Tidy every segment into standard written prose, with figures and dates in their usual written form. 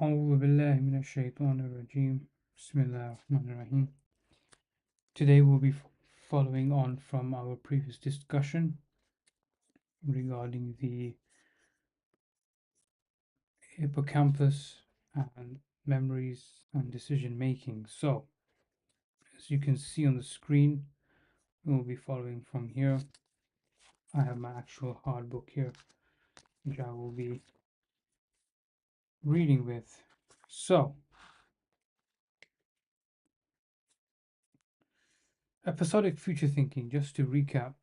أعوذ بالله من الشيطان الرجيم بسم الله الرحمن الرحيم. Today we'll be following on from our previous discussion regarding the hippocampus and memories and decision making. So, as you can see on the screen, we'll be following from here. I have my actual hard book here, which I will be reading with. So, episodic future thinking, just to recap,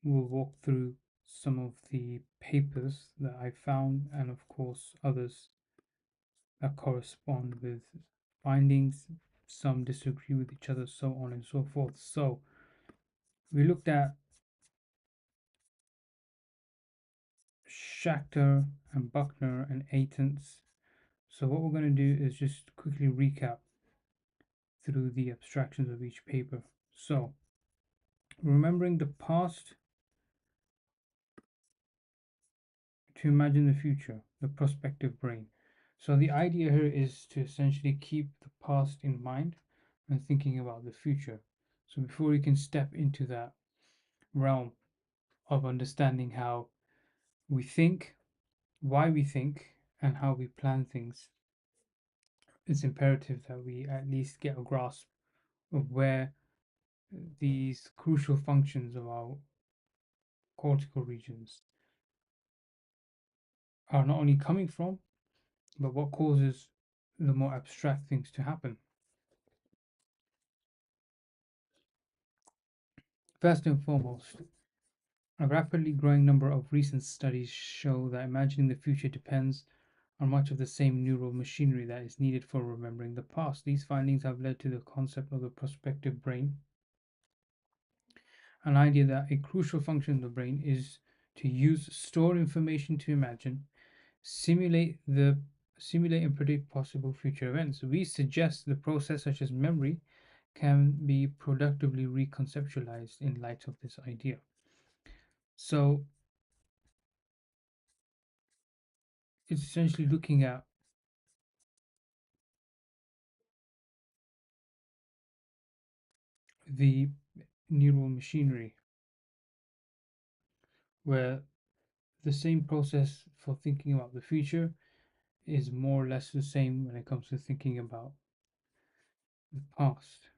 we'll walk through some of the papers that I found and, of course, others that correspond with findings. Some disagree with each other, so on and so forth. So, we looked at Schachter and Buckner and Aitens. So, what we're going to do is just quickly recap through the abstractions of each paper. So, remembering the past to imagine the future, the prospective brain. So the idea here is to essentially keep the past in mind when thinking about the future. So before we can step into that realm of understanding how we think, why we think, and how we plan things, it's imperative that we at least get a grasp of where these crucial functions of our cortical regions are not only coming from, but what causes the more abstract things to happen. First and foremost, a rapidly growing number of recent studies show that imagining the future depends on much of the same neural machinery that is needed for remembering the past. These findings have led to the concept of the prospective brain, an idea that a crucial function of the brain is to use stored information to imagine, simulate the simulate and predict possible future events. We suggest the process such as memory can be productively reconceptualized in light of this idea. So it's essentially looking at the neural machinery where the same process for thinking about the future is more or less the same when it comes to thinking about the past.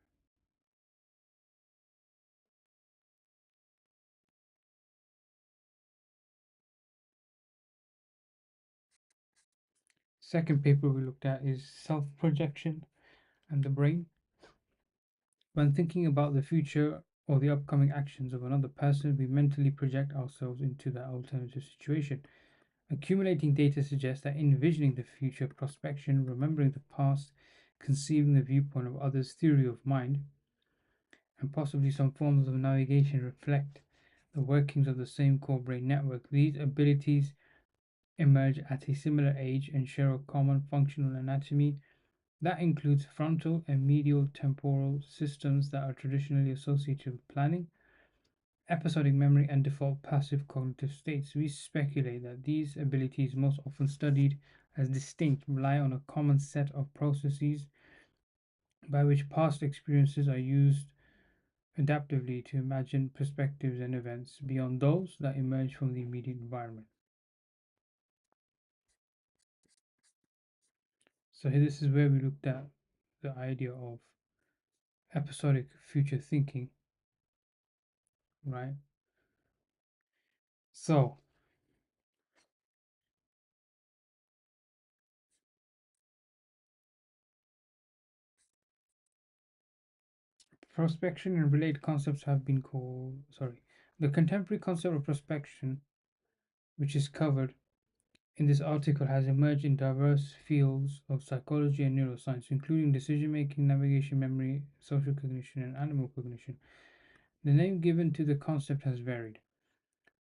Second paper we looked at is self projection and the brain. When thinking about the future or the upcoming actions of another person, we mentally project ourselves into that alternative situation. Accumulating data suggests that envisioning the future, prospection, remembering the past, conceiving the viewpoint of others' theory of mind, and possibly some forms of navigation reflect the workings of the same core brain network. These abilities emerge at a similar age and share a common functional anatomy that includes frontal and medial temporal systems that are traditionally associated with planning, episodic memory, and default passive cognitive states. We speculate that these abilities, most often studied as distinct, rely on a common set of processes by which past experiences are used adaptively to imagine perspectives and events beyond those that emerge from the immediate environment. So here, this is where we looked at the idea of episodic future thinking, right? So prospection and related concepts have been called, the contemporary concept of prospection, which is covered in this article, has emerged in diverse fields of psychology and neuroscience, including decision making, navigation, memory, social cognition, and animal cognition. The name given to the concept has varied.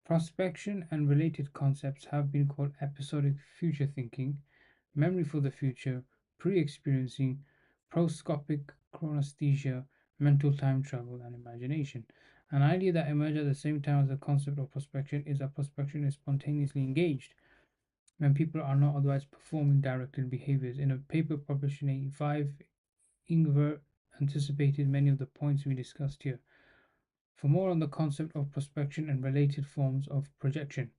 Prospection and related concepts have been called episodic future thinking, memory for the future, pre experiencing, proscopic chronesthesia, mental time travel, and imagination. An idea that emerged at the same time as the concept of prospection is that prospection is spontaneously engaged, when people are not otherwise performing directed behaviors. In a paper published in 85, Ingvar anticipated many of the points we discussed here. For more on the concept of prospection and related forms of projection,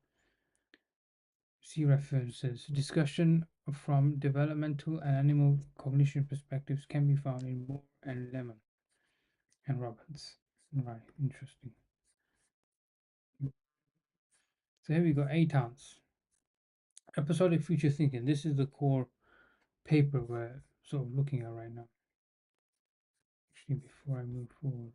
see references. Discussion from developmental and animal cognition perspectives can be found in Moore and Lemon and Roberts. Right, interesting. So here we go, eight ounce. Episodic future thinking. This is the core paper we're sort of looking at right now. Actually, before I move forward.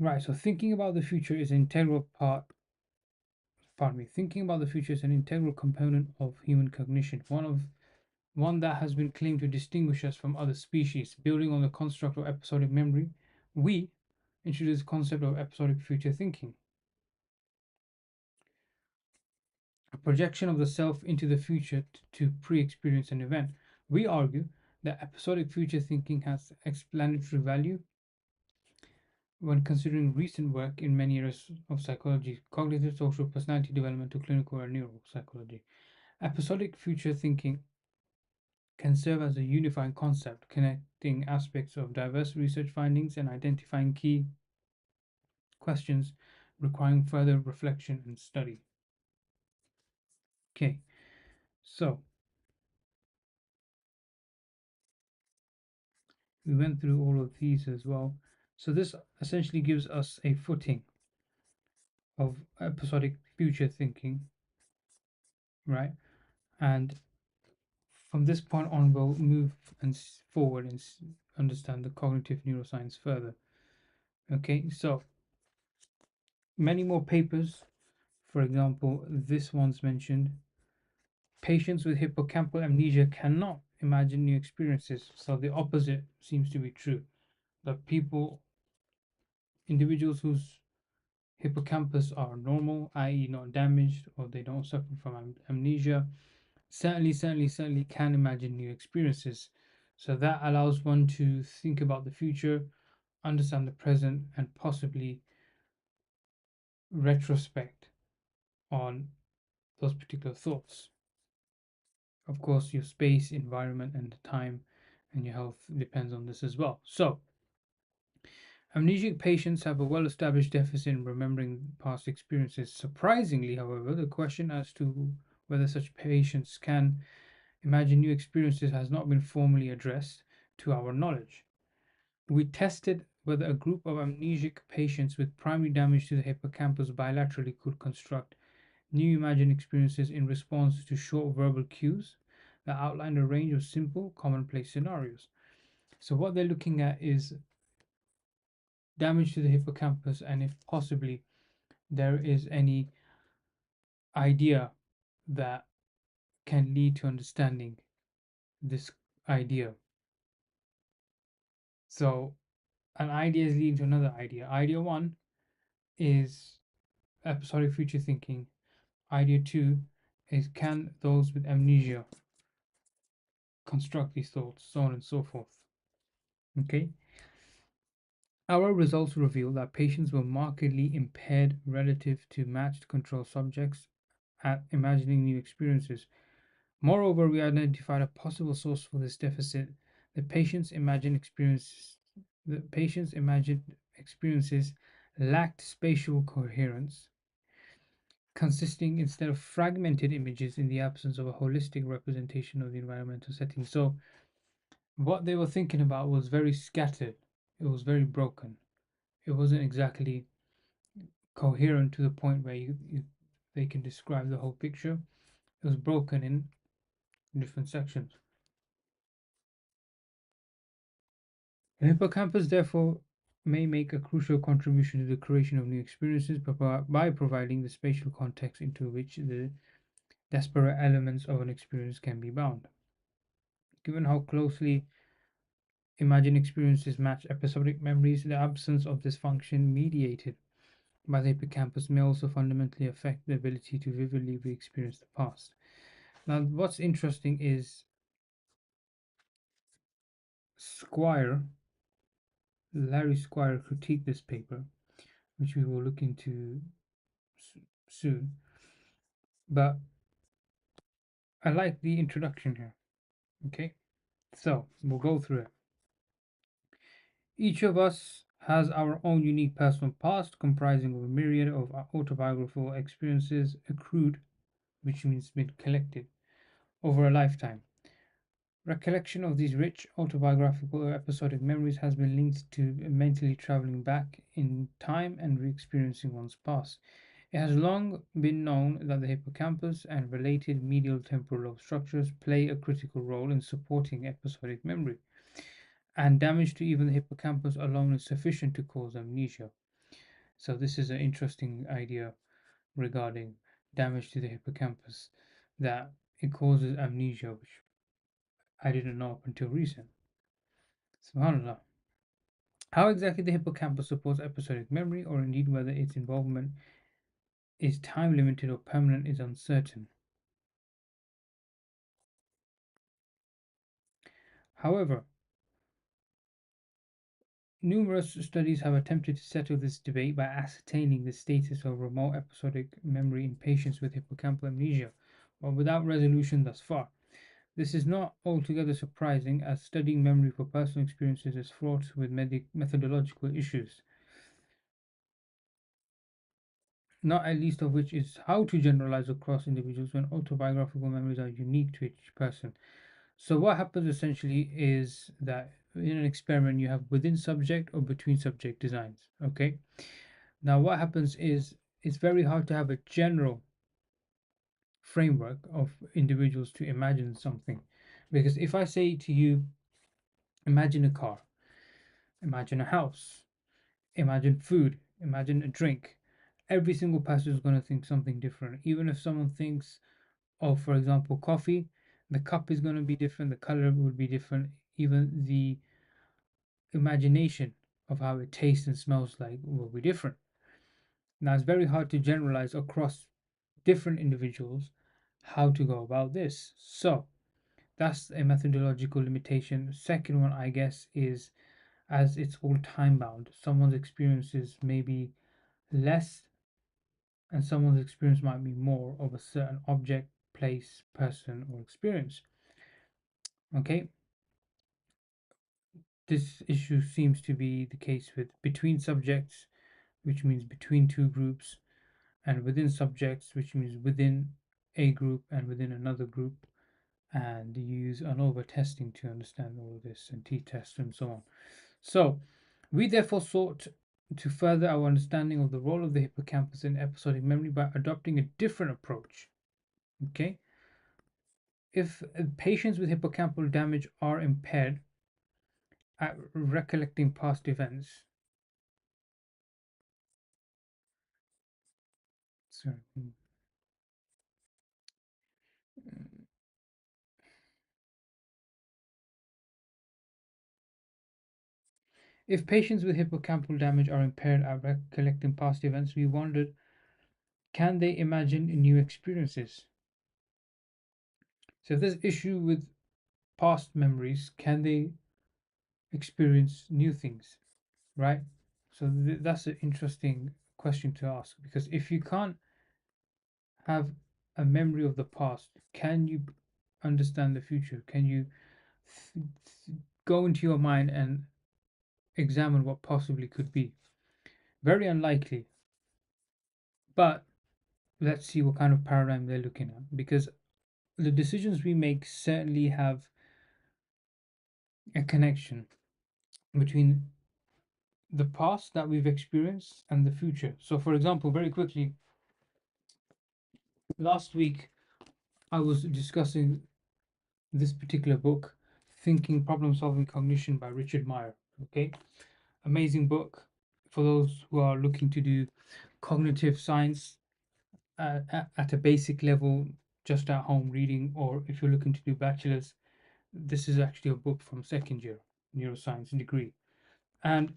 Right, so thinking about the future is an integral part, pardon me, thinking about the future is an integral component of human cognition, one that has been claimed to distinguish us from other species. Building on the construct of episodic memory, we introduce the concept of episodic future thinking, a projection of the self into the future to pre-experience an event. We argue that episodic future thinking has explanatory value when considering recent work in many areas of psychology, cognitive, social, personality development to clinical and neuropsychology. Episodic future thinking can serve as a unifying concept, connecting aspects of diverse research findings and identifying key questions requiring further reflection and study. Okay, so we went through all of these as well. So this essentially gives us a footing of episodic future thinking, right? And from this point on, we'll move and forward and understand the cognitive neuroscience further. Okay, so many more papers. For example, this one's mentioned. Patients with hippocampal amnesia cannot imagine new experiences. So the opposite seems to be true. That individuals whose hippocampus are normal, i.e., not damaged, or they don't suffer from amnesia, certainly can imagine new experiences. So that allows one to think about the future, understand the present, and possibly retrospect on those particular thoughts. Of course, your space, environment, and the time and your health depends on this as well. So, amnesic patients have a well established deficit in remembering past experiences. Surprisingly, however, the question as to whether such patients can imagine new experiences has not been formally addressed to our knowledge. We tested whether a group of amnesic patients with primary damage to the hippocampus bilaterally could construct new imagined experiences in response to short verbal cues that outlined a range of simple, commonplace scenarios. So, what they're looking at is damage to the hippocampus, and if possibly there is any idea that can lead to understanding this idea. So, an idea is leading to another idea. Idea one is episodic future thinking. Idea two is can those with amnesia construct these thoughts, so on and so forth. Okay. Our results reveal that patients were markedly impaired relative to matched control subjects at imagining new experiences. Moreover, we identified a possible source for this deficit. The patient's imagined experiences, the patient's imagined experiences lacked spatial coherence, consisting instead of fragmented images in the absence of a holistic representation of the environmental setting. So, what they were thinking about was very scattered, it was very broken, it wasn't exactly coherent to the point where they can describe the whole picture. It was broken in different sections. The hippocampus, therefore, may make a crucial contribution to the creation of new experiences by providing the spatial context into which the disparate elements of an experience can be bound. Given how closely imagined experiences match episodic memories, the absence of this function mediated by the hippocampus may also fundamentally affect the ability to vividly re experience the past. Now, what's interesting is Squire Larry Squire critiqued this paper, which we will look into soon. But I like the introduction here. Okay, so we'll go through it. Each of us has our own unique personal past comprising of a myriad of autobiographical experiences accrued, which means been collected, over a lifetime. Recollection of these rich autobiographical or episodic memories has been linked to mentally traveling back in time and re experiencing one's past. It has long been known that the hippocampus and related medial temporal lobe structures play a critical role in supporting episodic memory, and damage to even the hippocampus alone is sufficient to cause amnesia. So, this is an interesting idea regarding damage to the hippocampus, that it causes amnesia, which I didn't know up until recent. SubhanAllah. How exactly the hippocampus supports episodic memory, or indeed whether its involvement is time limited or permanent, is uncertain. However, numerous studies have attempted to settle this debate by ascertaining the status of remote episodic memory in patients with hippocampal amnesia, but without resolution thus far. This is not altogether surprising, as studying memory for personal experiences is fraught with methodological issues, not at least of which is how to generalize across individuals when autobiographical memories are unique to each person. So, what happens essentially is that in an experiment you have within subject or between subject designs. Okay, now what happens is it's very hard to have a general framework of individuals to imagine something, because if I say to you, imagine a car, imagine a house, imagine food, imagine a drink, every single person is going to think something different. Even if someone thinks of, for example, coffee, the cup is going to be different, the color will be different, even the imagination of how it tastes and smells like will be different. Now, it's very hard to generalize across different individuals how to go about this. So, that's a methodological limitation. Second one, I guess, is as it's all time bound. Someone's experiences may be less, and someone's experience might be more of a certain object, place, person, or experience. Okay, this issue seems to be the case with between subjects, which means between two groups, and within subjects, which means within a group and within another group. And you use ANOVA testing to understand all of this, and t-test and so on. So, we therefore sought to further our understanding of the role of the hippocampus in episodic memory by adopting a different approach. Okay, if patients with hippocampal damage are impaired at recollecting past events, sorry, if patients with hippocampal damage are impaired at recollecting past events, we wondered, can they imagine new experiences? So, if there's issue with past memories, can they experience new things, right? So, that's an interesting question to ask, because if you can't have a memory of the past, can you understand the future? Can you go into your mind and examine what possibly could be? Very unlikely, but let's see what kind of paradigm they're looking at, because the decisions we make certainly have a connection between the past that we've experienced and the future. So, for example, very quickly, last week I was discussing this particular book, Thinking, Problem Solving, Cognition by Richard Meyer. Okay, amazing book for those who are looking to do cognitive science at a basic level, just at home reading, or if you're looking to do bachelor's, this is actually a book from second year neuroscience degree. And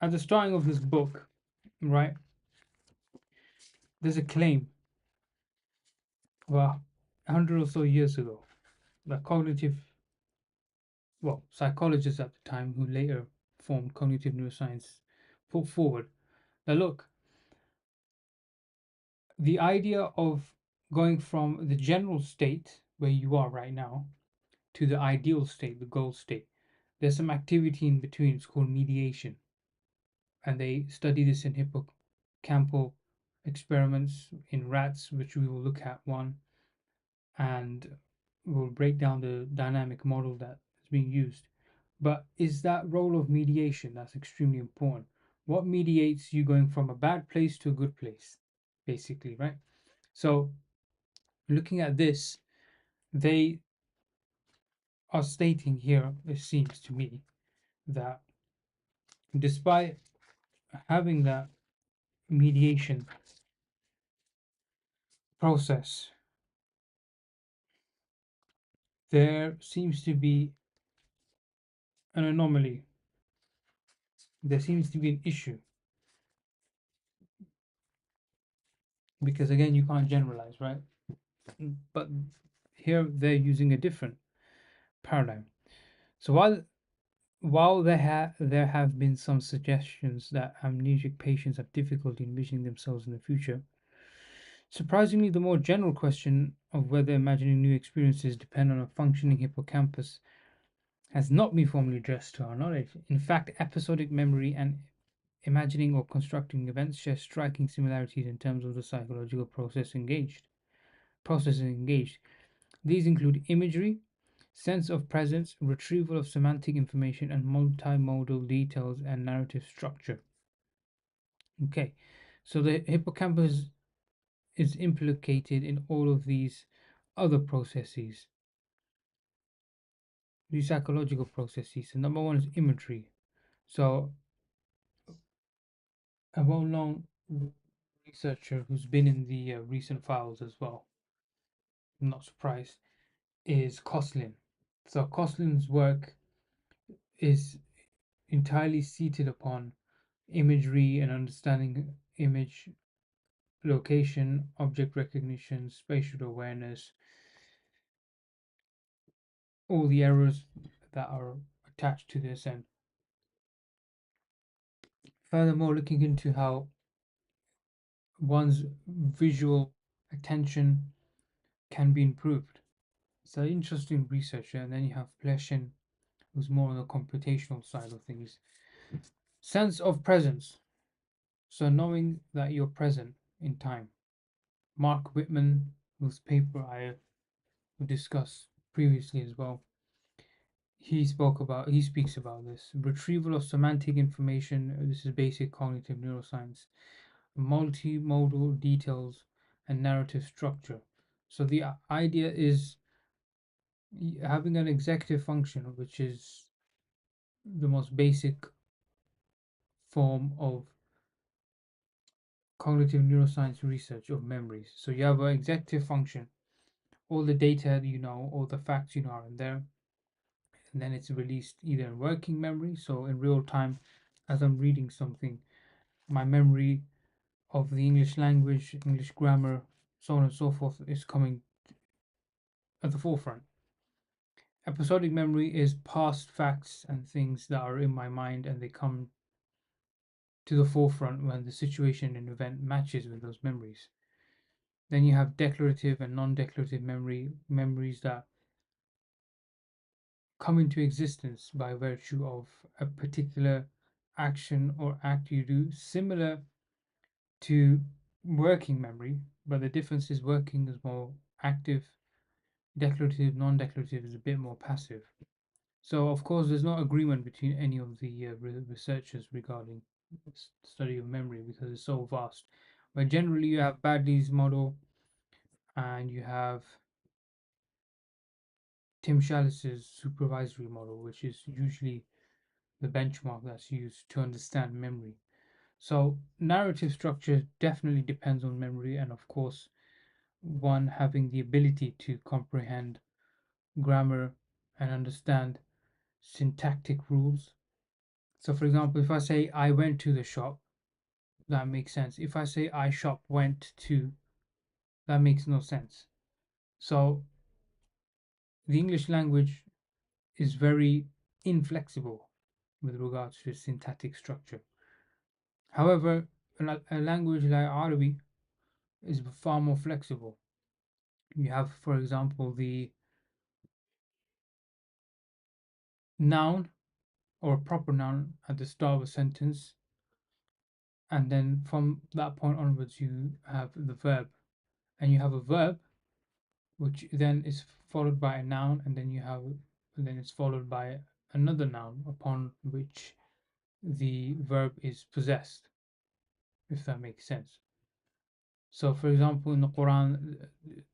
at the starting of this book, right, there's a claim, well, 100 or so years ago, that cognitive, well, psychologists at the time who later formed cognitive neuroscience put forward that look, the idea of going from the general state where you are right now to the ideal state, the goal state, there's some activity in between. It's called mediation. And they study this in hippocampal experiments in rats, which we will look at one, and we'll break down the dynamic model that is being used. But is that role of mediation that's extremely important? What mediates you going from a bad place to a good place, basically, right? So, looking at this, they are stating here, it seems to me, that despite having that mediation process, there seems to be an anomaly. There seems to be an issue because, again, you can't generalize, right? But here they're using a different paradigm. So while there have been some suggestions that amnesic patients have difficulty envisioning themselves in the future, surprisingly, the more general question of whether imagining new experiences depend on a functioning hippocampus has not been formally addressed to our knowledge. In fact, episodic memory and imagining or constructing events share striking similarities in terms of the psychological processes engaged. These include imagery, sense of presence, retrieval of semantic information, and multimodal details and narrative structure. Okay, so the hippocampus is implicated in all of these other processes, these psychological processes. And number one is imagery. So, a well known researcher who's been in the recent files as well, I'm not surprised, is Koslin. So, Koslin's work is entirely seated upon imagery and understanding image, location, object recognition, spatial awareness, all the errors that are attached to this, and furthermore, looking into how one's visual attention can be improved. So interesting research, and then you have Pleshin, who's more on the computational side of things. Sense of presence. So knowing that you're present in time. Mark Whitman, whose paper I discussed previously as well, he speaks about this. Retrieval of semantic information. This is basic cognitive neuroscience. Multimodal details and narrative structure. So the idea is having an executive function, which is the most basic form of cognitive neuroscience research of memories. So you have an executive function, all the data you know, all the facts you know are in there, and then it's released either in working memory, so in real time, as I'm reading something, my memory of the English language, English grammar, so on and so forth, is coming at the forefront. Episodic memory is past facts and things that are in my mind and they come to the forefront when the situation and event matches with those memories. Then you have declarative and non-declarative memories that come into existence by virtue of a particular action or act you do, similar to working memory, but the difference is working is more active, declarative, non-declarative is a bit more passive. So, of course, there's no agreement between any of the researchers regarding study of memory because it's so vast. But generally, you have Badley's model and you have Tim Challice's supervisory model, which is usually the benchmark that's used to understand memory. So, narrative structure definitely depends on memory, and of course, one having the ability to comprehend grammar and understand syntactic rules. So, for example, if I say I went to the shop, that makes sense. If I say I shop went to, that makes no sense. So, the English language is very inflexible. with regards to syntactic structure. However, a language like Arabic is far more flexible. You have, for example, the noun or a proper noun at the start of a sentence, and then from that point onwards, you have the verb, and you have a verb which then is followed by a noun, and then it's followed by another noun upon which the verb is possessed, if that makes sense. So, for example, in the Quran,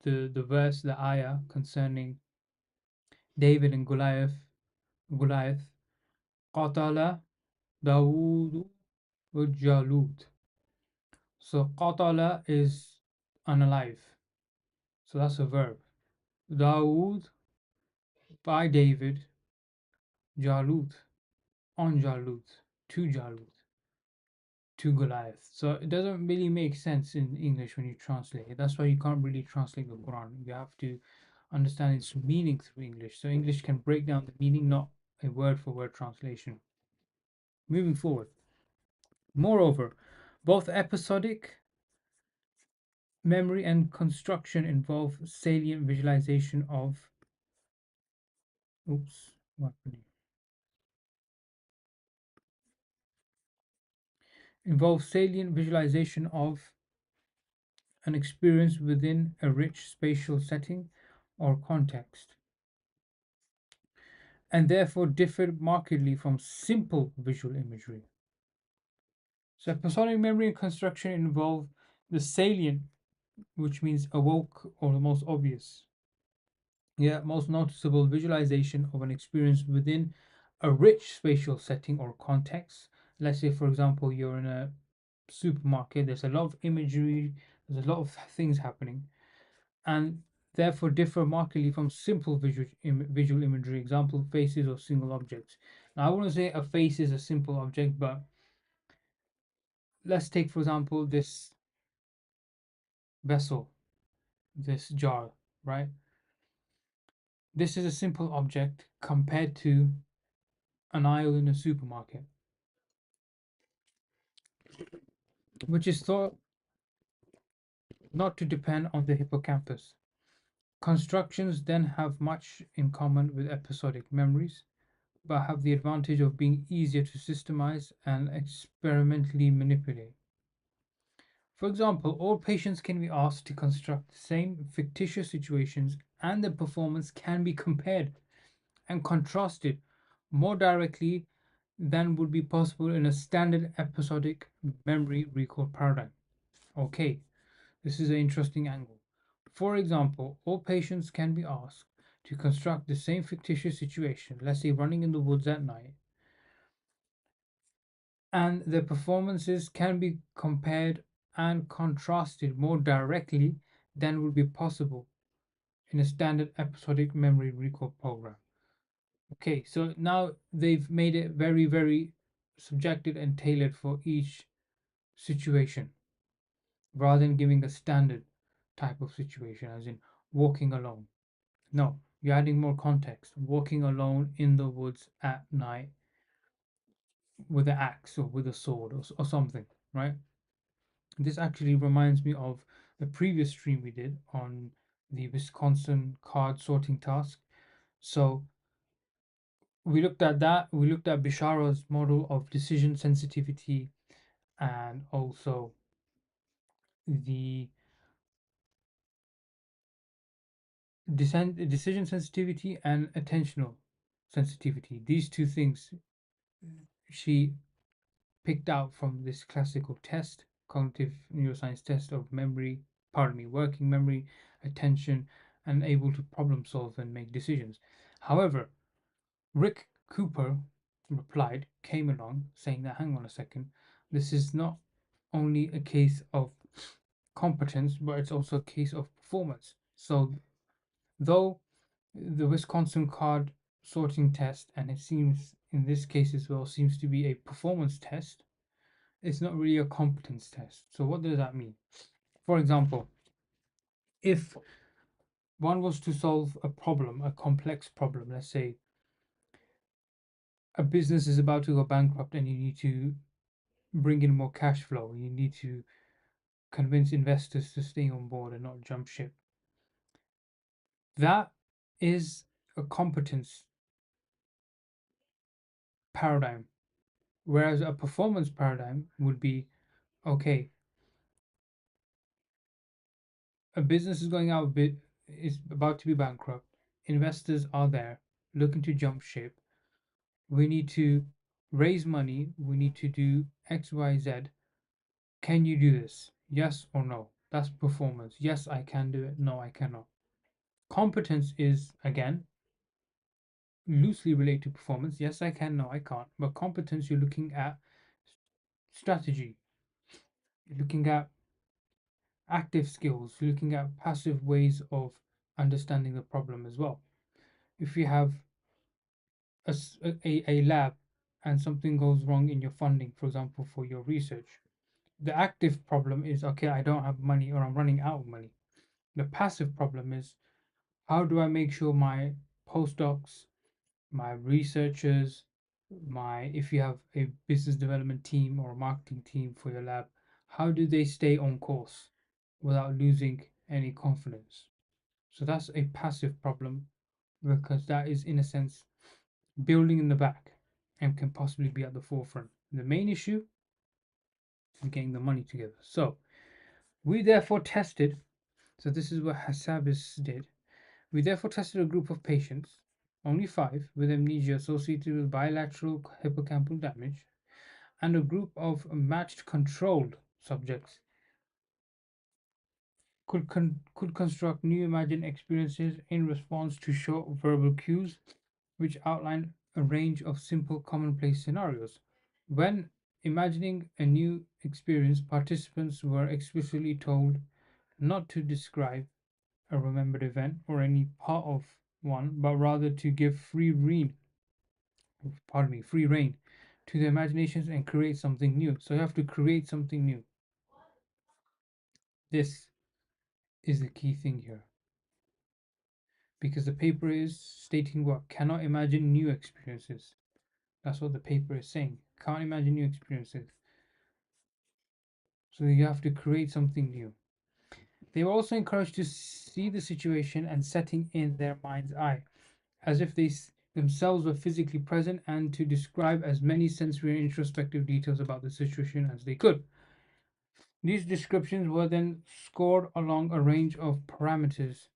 the verse, the ayah concerning David and Goliath, قَتَلَ دَاوُودُ وَجَالُوتَ. So, قَتَلَ is unalive. So that's a verb. Dawood by David, Jalut on Jalut, to Jalut, to Goliath. So it doesn't really make sense in English when you translate it. That's why you can't really translate the Quran. You have to understand its meaning through English. So English can break down the meaning, not a word for word translation. Moving forward. Moreover, both episodic memory and construction involve salient visualization of oops, what happened here? Involve salient visualization of an experience within a rich spatial setting or context, and therefore differ markedly from simple visual imagery. So, episodic memory and construction involve the salient, which means awoke or the most obvious, yet most noticeable visualization of an experience within a rich spatial setting or context. Let's say, for example, you're in a supermarket, there's a lot of imagery, there's a lot of things happening, and therefore differ markedly from simple visual imagery, example faces or single objects. Now, I wouldn't say a face is a simple object, but let's take, for example, this vessel, this jar, right? This is a simple object compared to an aisle in a supermarket, which is thought not to depend on the hippocampus. Constructions then have much in common with episodic memories, but have the advantage of being easier to systemize and experimentally manipulate. For example, all patients can be asked to construct the same fictitious situations, and the performance can be compared and contrasted more directly than would be possible in a standard episodic memory recall paradigm. Okay, this is an interesting angle. For example, all patients can be asked to construct the same fictitious situation, let's say running in the woods at night, and their performances can be compared and contrasted more directly than would be possible in a standard episodic memory recall program. Okay, so now they've made it very, very subjective and tailored for each situation rather than giving a standard type of situation, as in walking alone. No, you're adding more context. Walking alone in the woods at night with an axe or with a sword or something, right? This actually reminds me of the previous stream we did on the Wisconsin card sorting task. So we looked at that. We looked at Bishara's model of decision sensitivity and also the decision sensitivity and attentional sensitivity. These two things she picked out from this classical test, cognitive neuroscience test of memory, pardon me, working memory, attention, and able to problem solve and make decisions. However, Rick Cooper came along saying that, hang on a second, this is not only a case of competence, but it's also a case of performance. So, though the Wisconsin card sorting test, and it seems in this case as well, seems to be a performance test, it's not really a competence test. So, what does that mean? For example, if one was to solve a problem, a complex problem, let's say a business is about to go bankrupt and you need to bring in more cash flow, you need to convince investors to stay on board and not jump ship. That is a competence paradigm. Whereas a performance paradigm would be, okay, a business is going out of bit, is about to be bankrupt. Investors are there looking to jump ship. We need to raise money. We need to do X, Y, Z. Can you do this? Yes or no? That's performance. Yes, I can do it. No, I cannot. Competence is, again, loosely related to performance. Yes, I can. No, I can't. But competence, you're looking at strategy. You're looking at active skills. You're looking at passive ways of understanding the problem as well. If you have a lab and something goes wrong in your funding, for example, for your research, the active problem is, okay, I don't have money or I'm running out of money. The passive problem is, how do I make sure my postdocs, my researchers, if you have a business development team or a marketing team for your lab, how do they stay on course without losing any confidence? So that's a passive problem because that is, in a sense, building in the back and can possibly be at the forefront. The main issue is getting the money together. So we therefore tested, so this is what Hassabis did. We therefore tested a group of patients, only 5, with amnesia associated with bilateral hippocampal damage, and a group of matched controlled subjects could construct new imagined experiences in response to short verbal cues, which outlined a range of simple commonplace scenarios. When imagining a new experience, participants were explicitly told not to describe a remembered event or any part of one, but rather to give free rein to their imaginations and create something new. So you have to create something new. This is the key thing here. Because the paper is stating what? Cannot imagine new experiences. That's what the paper is saying. Can't imagine new experiences. So you have to create something new. They were also encouraged to see the situation and setting in their mind's eye, as if they themselves were physically present, and to describe as many sensory and introspective details about the situation as they could. These descriptions were then scored along a range of parameters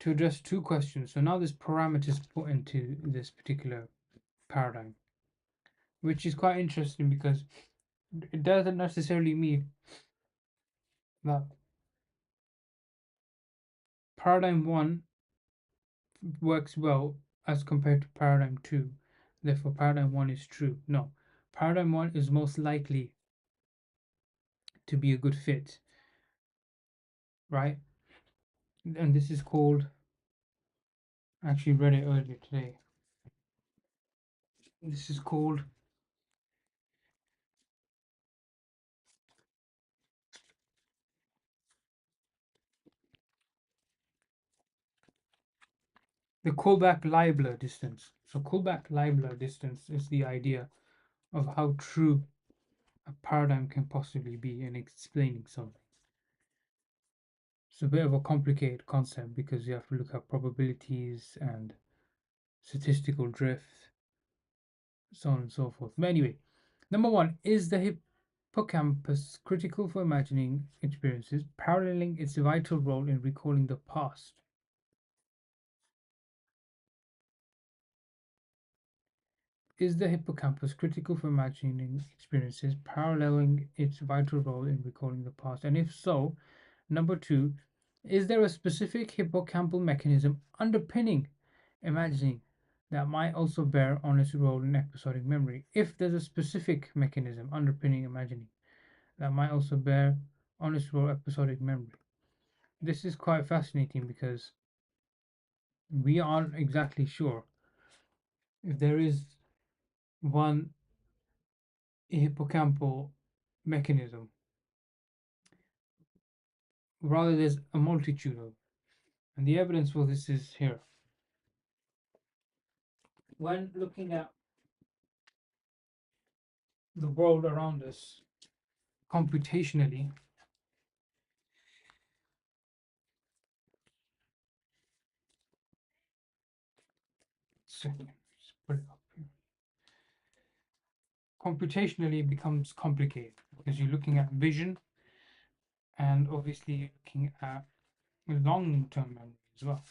to address 2 questions. So now there's parameters put into this particular paradigm, which is quite interesting because it doesn't necessarily mean that paradigm 1 works well as compared to paradigm 2. Therefore, paradigm 1 is true. No, paradigm 1 is most likely to be a good fit, right? And this is called, I actually read it earlier today. This is called the Kullback-Leibler distance. So Kullback-Leibler distance is the idea of how true a paradigm can possibly be in explaining something. It's a bit of a complicated concept because you have to look at probabilities and statistical drift, so on and so forth. But anyway, number 1, is the hippocampus critical for imagining experiences, paralleling its vital role in recalling the past? Is the hippocampus critical for imagining experiences, paralleling its vital role in recalling the past? And if so, number 2, is there a specific hippocampal mechanism underpinning imagining that might also bear on its role in episodic memory? If there's a specific mechanism underpinning imagining that might also bear on its role in episodic memory. This is quite fascinating because we aren't exactly sure if there is one hippocampal mechanism. Rather, there's a multitude of, and the evidence for this is here. When looking at the world around us computationally. So let's put it up here. Computationally it becomes complicated because you're looking at vision and obviously you're looking at long-term memory as well.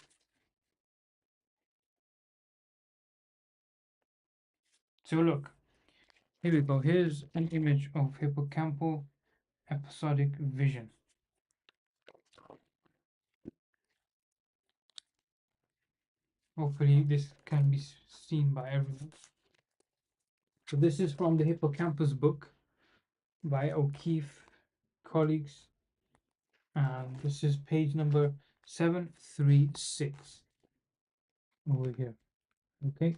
So look, here we go. Here's an image of hippocampal episodic vision. Hopefully this can be seen by everyone. So this is from the Hippocampus book by O'Keefe colleagues, and this is page number 736 over here. Okay,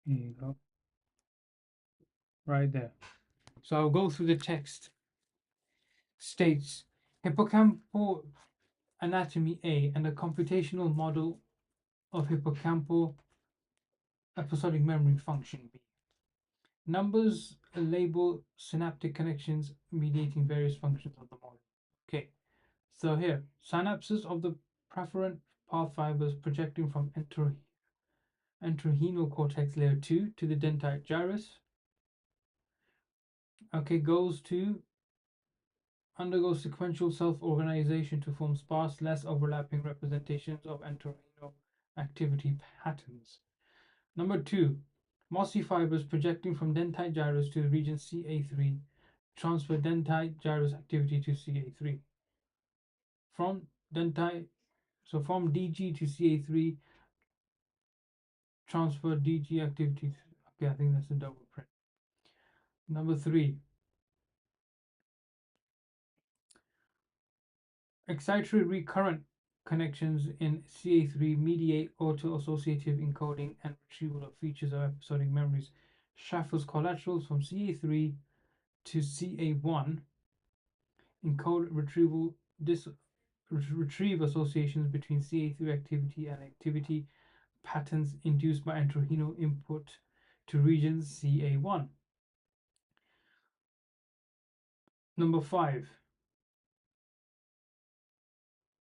here you go, right there. So I'll go through the text. States hippocampal anatomy A and a computational model of hippocampal episodic memory function B. Numbers label synaptic connections mediating various functions of the model. Okay, so here, synapses of the preferent path fibers projecting from entorhinal cortex layer 2 to the dentite gyrus. Okay, undergoes sequential self-organization to form sparse, less overlapping representations of entorhinal activity patterns. Number 2, mossy fibers projecting from dentite gyrus to the region CA3 transfer dentite gyrus activity to CA3. From dentite, so from DG to CA3 transfer DG activity. Okay, I think that's a double print. Number 3, excitatory recurrent connections in CA3 mediate auto-associative encoding and retrieval of features of episodic memories. Schaffer's collaterals from CA3 to CA1 encode retrieve associations between CA3 activity and activity patterns induced by entorhinal input to region CA1. Number 5.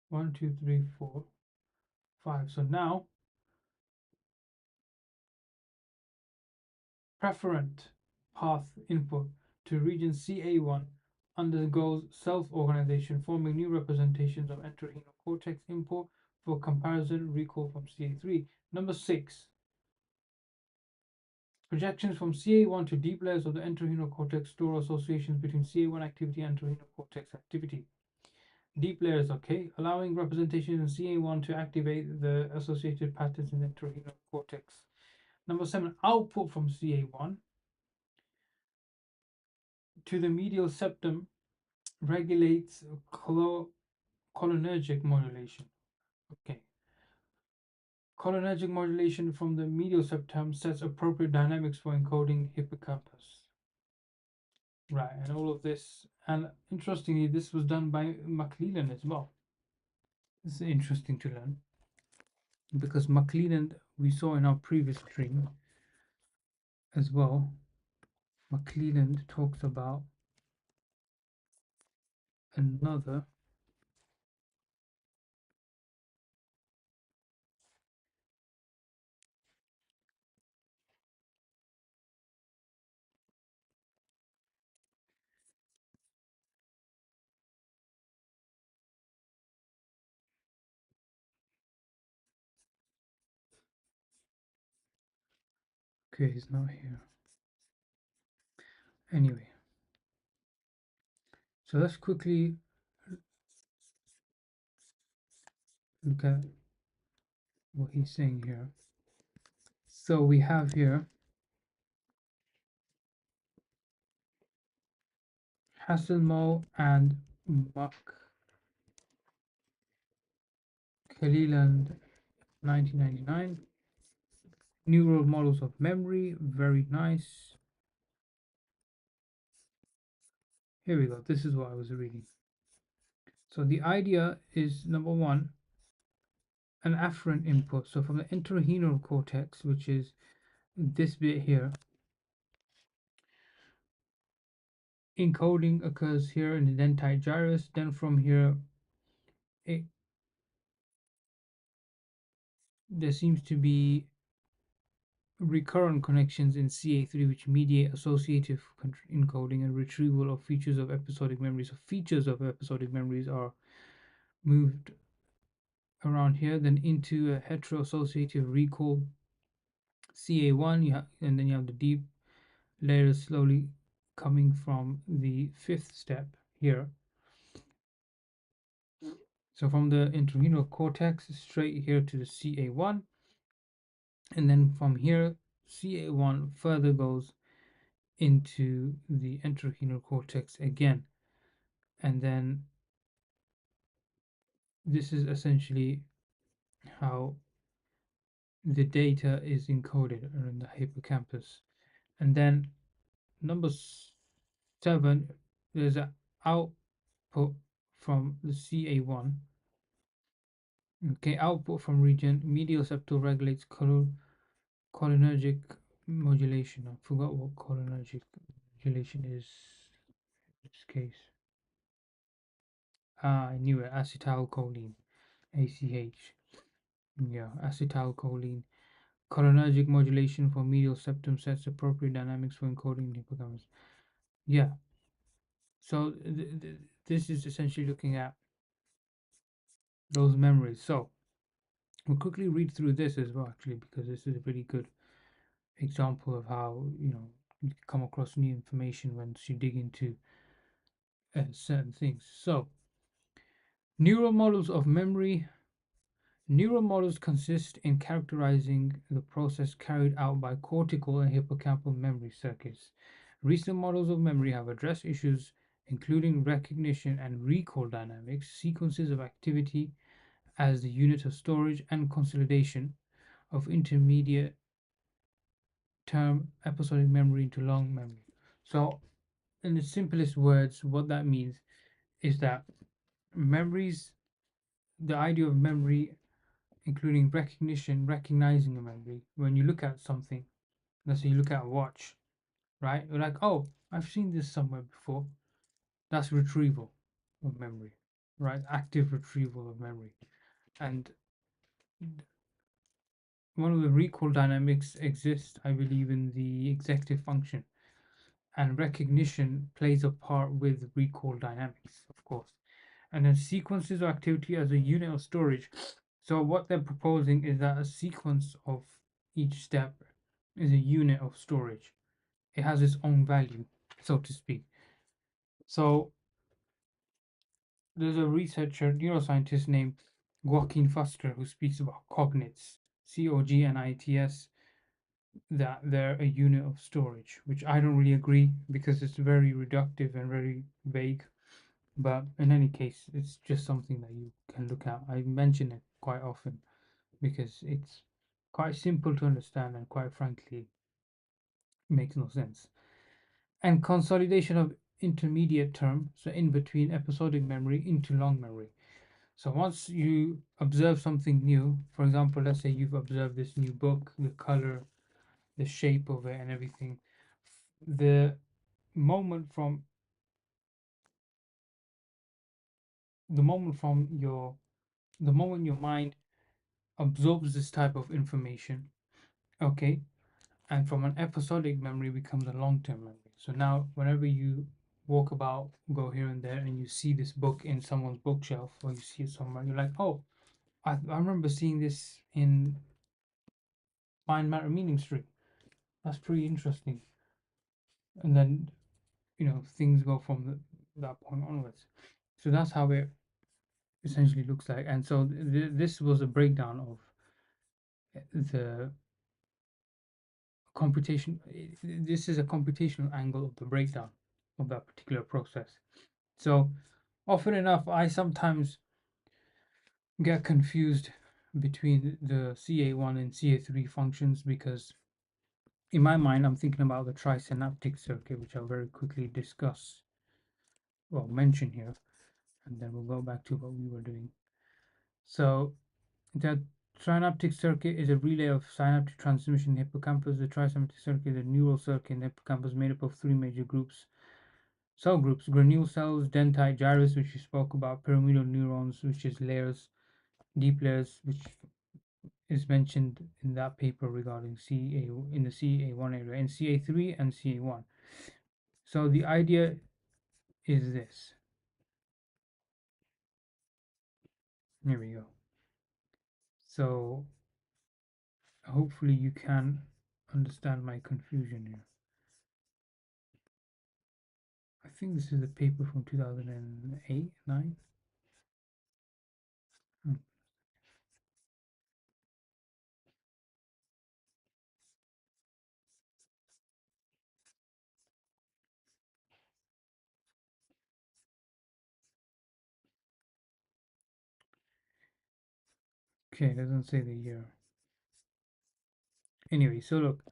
1, 2, 3, 4, 5. So now preferent path input to region CA1 undergoes self-organization, forming new representations of entorhinal cortex input for comparison recall from CA3. Number 6. Projections from CA1 to deep layers of the entorhinal cortex store associations between CA1 activity and entorhinal cortex activity. Deep layers, okay, allowing representation in CA1 to activate the associated patterns in the entorhinal cortex. Number 7, output from CA1 to the medial septum regulates cholinergic modulation. Okay. Cholinergic modulation from the medial septum sets appropriate dynamics for encoding hippocampus. Right, and all of this, and interestingly, this was done by McLellan as well. This is interesting to learn because McLellan, we saw in our previous stream as well, McLellan talks about another okay, he's not here. Anyway, so let's quickly look at what he's saying here. So we have here Hasselmo and McLellan, 1999. Neural models of memory, very nice. Here we go. This is what I was reading. So the idea is number 1, an afferent input. So from the entorhinal cortex, which is this bit here, encoding occurs here in the dentite gyrus. Then from here, it, there seems to be recurrent connections in CA3 which mediate associative encoding and retrieval of features of episodic memories. So features of episodic memories are moved around here, then into a heteroassociative recall CA1, and then you have the deep layers slowly coming from the fifth step here. So from the entorhinal cortex straight here to the CA1, and then from here CA1 further goes into the entorhinal cortex again, and then this is essentially how the data is encoded in the hippocampus. And then number 7, there's an output from the CA1. Okay, output from region medial septal regulates cholinergic modulation. I forgot what cholinergic modulation is in this case. I knew it. Acetylcholine, ACH. Yeah, acetylcholine. Cholinergic modulation for medial septum sets appropriate dynamics for encoding in hippocampus. Yeah. So this is essentially looking at those memories. So we'll quickly read through this as well, actually, because this is a pretty good example of how you come across new information once you dig into certain things. So neural models of memory. Neural models consist in characterizing the process carried out by cortical and hippocampal memory circuits. Recent models of memory have addressed issues including recognition and recall dynamics, sequences of activity as the unit of storage, and consolidation of intermediate term episodic memory into long memory. So, in the simplest words, what that means is that memories, the idea of memory, including recognition, recognizing a memory, when you look at something, let's say you look at a watch, right? You're like, oh, I've seen this somewhere before. That's retrieval of memory, right? Active retrieval of memory. And one of the recall dynamics exists, I believe, in the executive function. And recognition plays a part with recall dynamics, of course. And then sequences of activity as a unit of storage. So what they're proposing is that a sequence of each step is a unit of storage. It has its own value, so to speak. So there's a researcher, neuroscientist named Joaquin Fuster, who speaks about cognates, COGNITS, that they're a unit of storage, which I don't really agree because it's very reductive and very vague. But in any case, it's just something that you can look at. I mention it quite often because it's quite simple to understand and quite frankly makes no sense. And consolidation of intermediate term, so in between episodic memory into long memory. So once you observe something new, for example, let's say you've observed this new book, the color, the shape of it, and everything, the moment from the moment from your the moment your mind absorbs this type of information, okay, and from an episodic memory becomes a long-term memory. So now whenever you walk about, go here and there, and you see this book in someone's bookshelf or you see it somewhere, you're like, oh, I remember seeing this in Mind Matter Meaning Street. That's pretty interesting. And then things go from that point onwards. So that's how it essentially looks like. And so this was a breakdown of the computation. This is a computational angle of the breakdown of that particular process. So often enough, I sometimes get confused between the CA1 and CA3 functions because in my mind, I'm thinking about the trisynaptic circuit, which I'll very quickly discuss, well, mention here, and then we'll go back to what we were doing. So The synaptic circuit is a relay of synaptic transmission in the hippocampus. The trisynaptic circuit is a neural circuit in the hippocampus made up of three major groups. Cell groups: granule cells, dendrite gyrus, which we spoke about, pyramidal neurons, which is layers, deep layers, which is mentioned in that paper regarding CA in the CA1 area, and CA3 and CA1. So the idea is this. Here we go. So hopefully you can understand my confusion here. I think this is a paper from 2008, 9. Hmm. Okay, it doesn't say the year. Anyway, so look,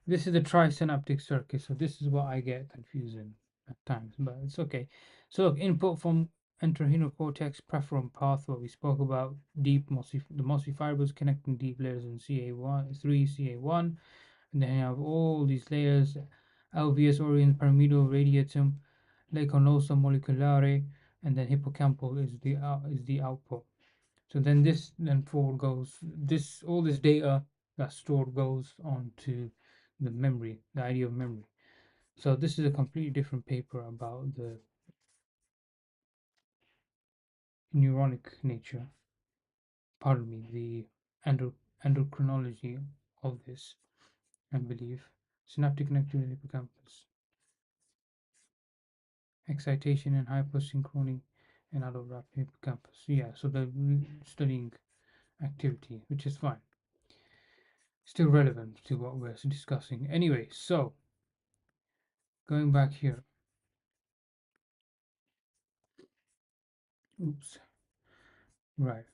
this is the trisynaptic circuit. So this is what I get confusing at times, but it's okay. So look, input from entorhinal cortex, preferent path, what we spoke about, deep mossy, the mossy fibers connecting deep layers in CA1, 3, CA1, and then you have all these layers, alveus, orient, pyramidal, radiatum, lacunosa moleculare, and then hippocampal is the output. So then this then forward goes this all this data that's stored goes on to the memory, the idea of memory. So this is a completely different paper about the neuronic nature, pardon me, the endocrinology of this, I believe. Synaptic connectivity hippocampus, excitation and hypersynchrony and adult rapid hippocampus. Yeah, so they're studying activity, which is fine. Still relevant to what we're discussing. Anyway, so going back here. Oops. Right.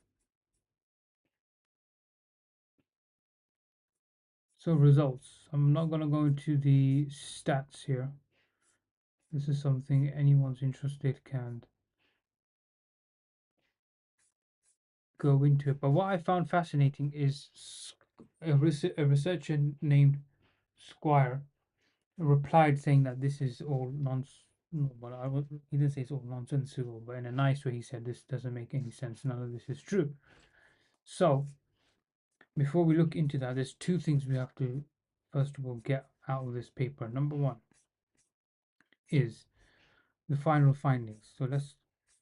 So results. I'm not going to go into the stats here. This is something anyone's interested can go into it. But what I found fascinating is a researcher named Squire replied saying that this is all nonsense. No, but he didn't say it's all nonsensical, but in a nice way, he said this doesn't make any sense. None of this is true. So, before we look into that, there's two things we have to, first of all, get out of this paper. Number one is the final findings. So let's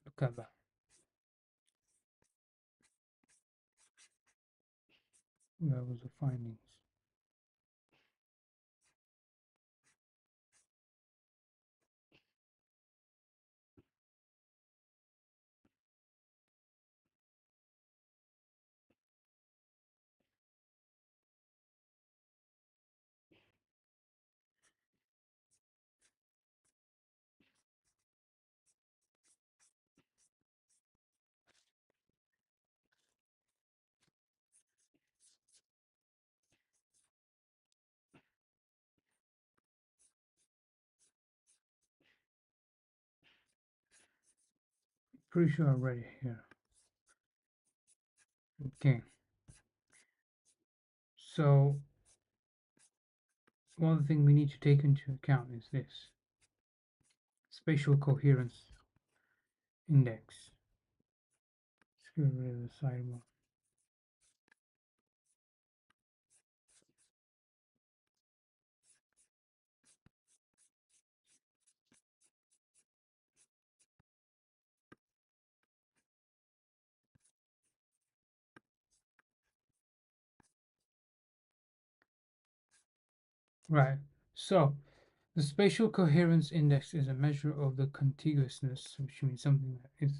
look at that. Where was the findings? Pretty sure I read it here. Okay. So one thing we need to take into account is this spatial coherence index. Let's get rid of the sidebar. Right. So the spatial coherence index is a measure of the contiguousness, which means something that is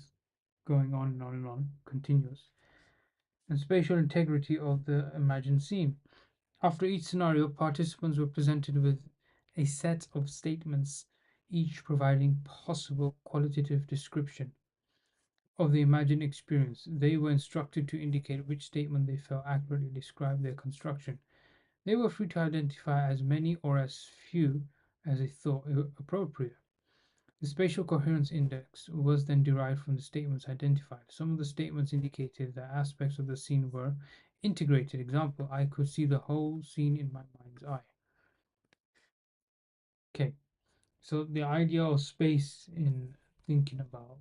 going on and on and on, continuous, and spatial integrity of the imagined scene. After each scenario, participants were presented with a set of statements, each providing possible qualitative description of the imagined experience. They were instructed to indicate which statement they felt accurately described their construction. They were free to identify as many or as few as they thought appropriate. The spatial coherence index was then derived from the statements identified. Some of the statements indicated that aspects of the scene were integrated. Example, I could see the whole scene in my mind's eye. Okay, so the idea of space in thinking about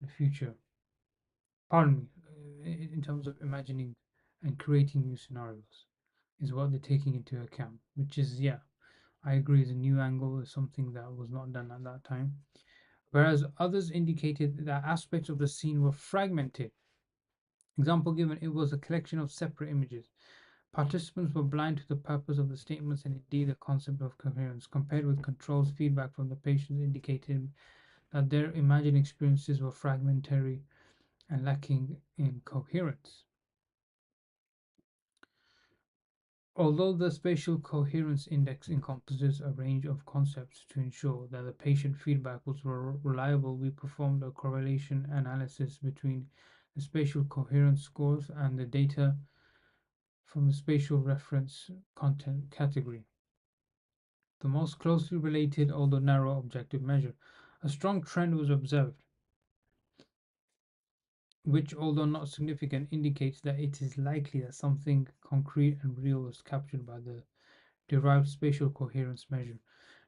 the future, pardon me, in terms of imagining and creating new scenarios, is what they're taking into account, which is, yeah, I agree, is a new angle, is something that was not done at that time. Whereas others indicated that aspects of the scene were fragmented. Example given, it was a collection of separate images. Participants were blind to the purpose of the statements and indeed the concept of coherence. Compared with controls, feedback from the patients indicated that their imagined experiences were fragmentary and lacking in coherence. Although the spatial coherence index encompasses a range of concepts to ensure that the patient feedback was reliable, we performed a correlation analysis between the spatial coherence scores and the data from the spatial reference content category, the most closely related although narrow objective measure. A strong trend was observed, which, although not significant, indicates that it is likely that something concrete and real was captured by the derived spatial coherence measure.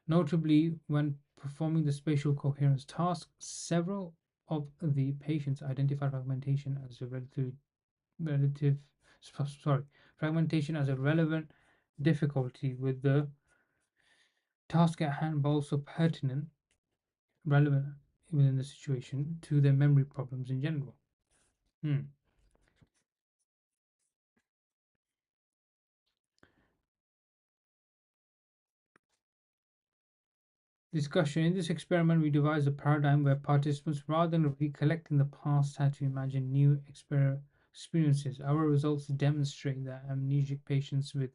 Notably, when performing the spatial coherence task, several of the patients identified fragmentation as a relative sorry, fragmentation as a relevant difficulty with the task at hand, but also pertinent, relevant within the situation to their memory problems in general. Hmm. Discussion. In this experiment, we devised a paradigm where participants, rather than recollecting the past, had to imagine new experiences. Our results demonstrate that amnesic patients with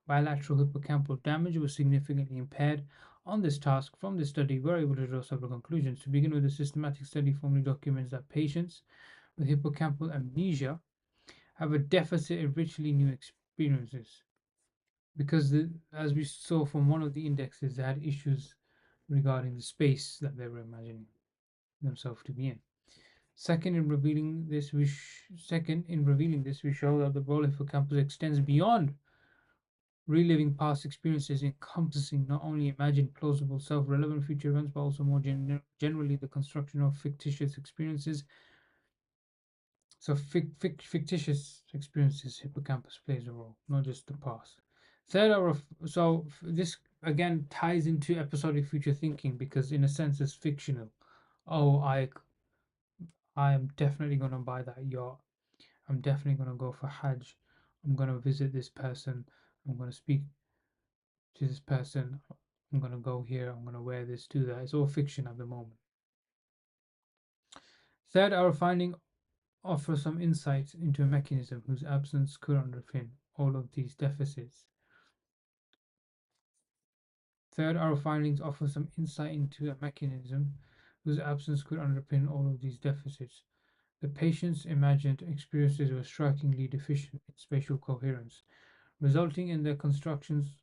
bilateral hippocampal damage were significantly impaired on this task. From this study, we were able to draw several conclusions. To begin with, the systematic study formally documents that patients with hippocampal amnesia have a deficit in richly new experiences because, as we saw from one of the indexes, they had issues regarding the space that they were imagining themselves to be in. Second, in revealing this, we show that the role of hippocampus extends beyond reliving past experiences, encompassing not only imagined plausible self-relevant future events, but also more generally the construction of fictitious experiences. So fictitious experiences, hippocampus plays a role, not just the past. Third, this again ties into episodic future thinking because in a sense it's fictional. Oh, I am definitely gonna buy that yacht. I'm definitely gonna go for Hajj. I'm gonna visit this person. I'm gonna speak to this person. I'm gonna go here. I'm gonna wear this, do that. It's all fiction at the moment. Third, our finding offer some insight into a mechanism whose absence could underpin all of these deficits. Third, our findings offer some insight into a mechanism whose absence could underpin all of these deficits. The patient's imagined experiences were strikingly deficient in spatial coherence, resulting in their constructions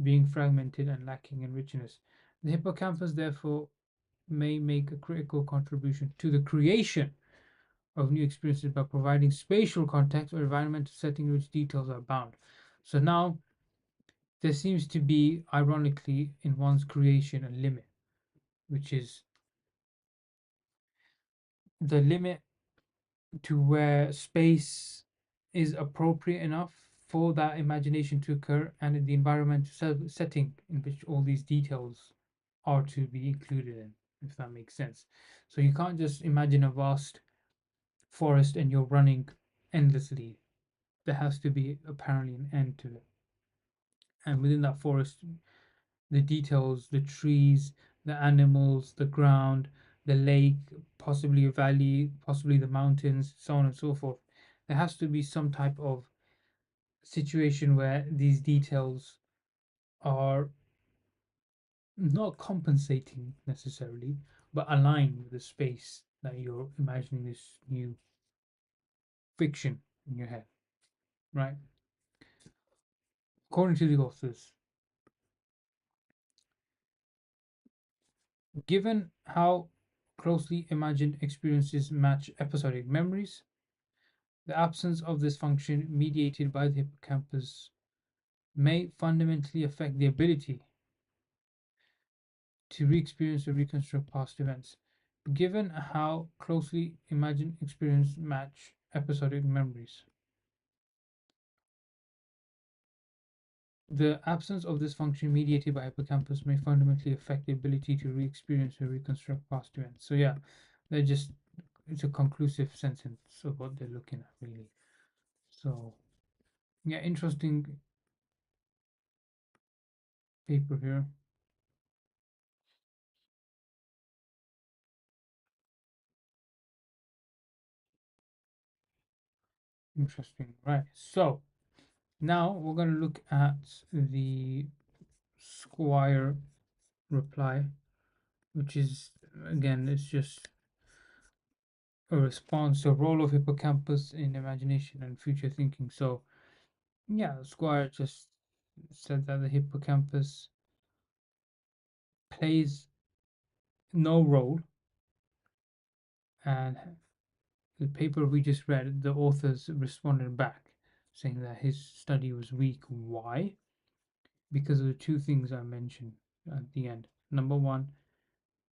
being fragmented and lacking in richness. The hippocampus, therefore, may make a critical contribution to the creation of new experiences by providing spatial context or environmental setting in which details are bound. So now there seems to be, ironically, in one's creation a limit, which is the limit to where space is appropriate enough for that imagination to occur and in the environmental setting in which all these details are to be included in, if that makes sense. So you can't just imagine a vast forest and you're running endlessly. There has to be apparently an end to it. And within that forest, the details, the trees, the animals, the ground, the lake, possibly a valley, possibly the mountains, so on and so forth. There has to be some type of situation where these details are not compensating necessarily, but aligned with the space that you're imagining this new fiction in your head, right? According to the authors, Given how closely imagined experiences match episodic memories, the absence of this function mediated by the hippocampus may fundamentally affect the ability to re experience or reconstruct past events. Given how closely imagined experiences match episodic memories, the absence of this function mediated by hippocampus may fundamentally affect the ability to re-experience or reconstruct past events. So yeah, they're just it's a conclusive sentence of what they're looking at really. So yeah, interesting paper here. Interesting. Right. So now we're gonna look at the Squire reply, which is again it's just a response to role of hippocampus in imagination and future thinking. So yeah, Squire just said that the hippocampus plays no role, and the paper we just read, the authors responded back saying that his study was weak. Why? Because of the two things I mentioned at the end. Number one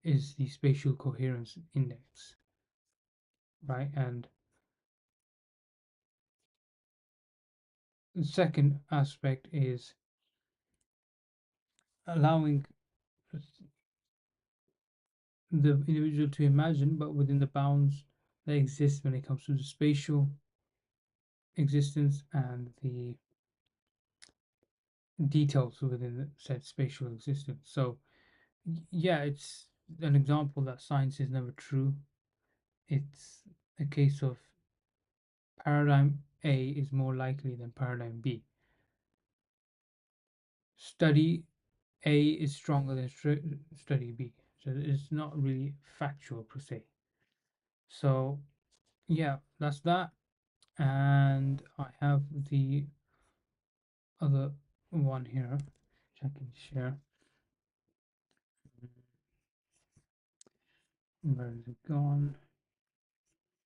is the spatial coherence index, right? And the second aspect is allowing the individual to imagine, but within the bounds that exist when it comes to the spatial existence and the details within the said spatial existence. So, yeah, it's an example that science is never true. It's a case of paradigm A is more likely than paradigm B. Study A is stronger than study B. So it's not really factual per se. So, yeah, that's that. And I have the other one here, which I can share. Where is it gone?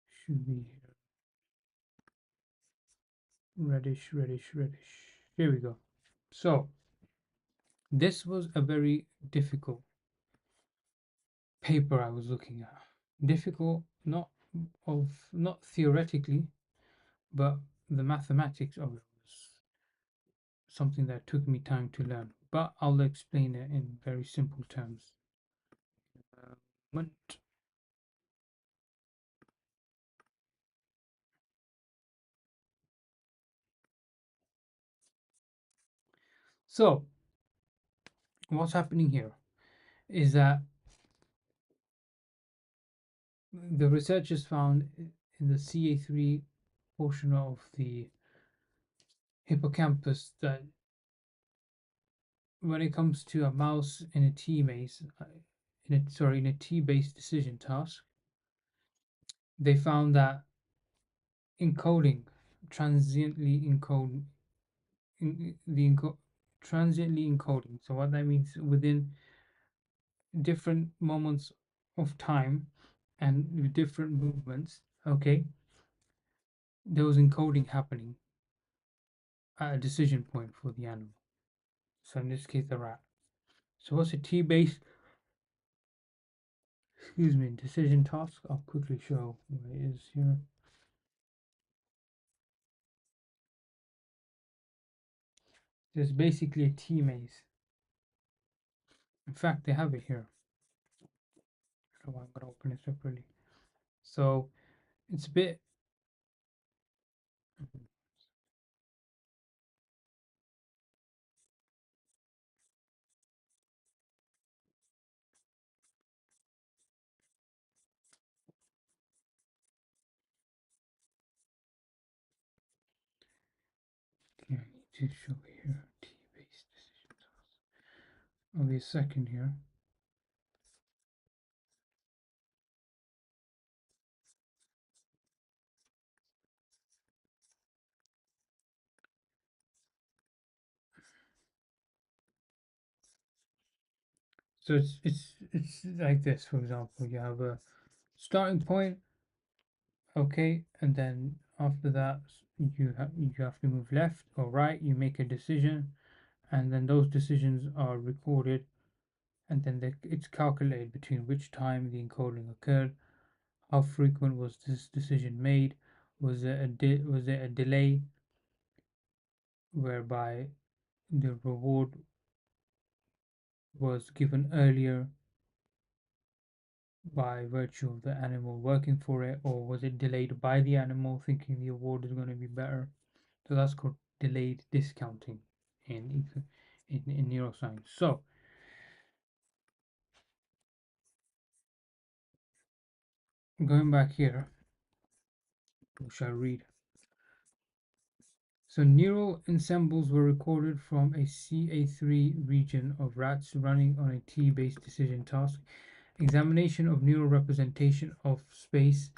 Should be here. Reddish, reddish, reddish. Here we go. So, this was a very difficult paper I was looking at. Difficult, not theoretically, but the mathematics of it was something that took me time to learn. But I'll explain it in very simple terms. Moment. So, what's happening here is that the researchers found in the CA3 portion of the hippocampus that when it comes to a mouse in a T maze, in a T-based decision task, they found that encoding transiently encode in, the enco- transiently encoding. So what that means within different moments of time and with different movements, okay, there was encoding happening at a decision point for the animal. So in this case, the rat. So what's a T-based, excuse me, decision task? I'll quickly show where it is here. There's basically a T maze. In fact, they have it here. So I'm gonna open it separately. So it's a bit. Okay, I need to show here T-based decision task. I'll be a second here. So it's like this. For example, you have a starting point, okay, and then after that you have to move left or right. You make a decision, and then those decisions are recorded, and then it's calculated between which time the encoding occurred, how frequent was this decision made, was there a delay whereby the reward was given earlier by virtue of the animal working for it, or was it delayed by the animal thinking the award is going to be better? So that's called delayed discounting in in neuroscience. So going back here, which I read. So neural ensembles were recorded from a CA3 region of rats running on a T-based decision task. Examination of neural representation of space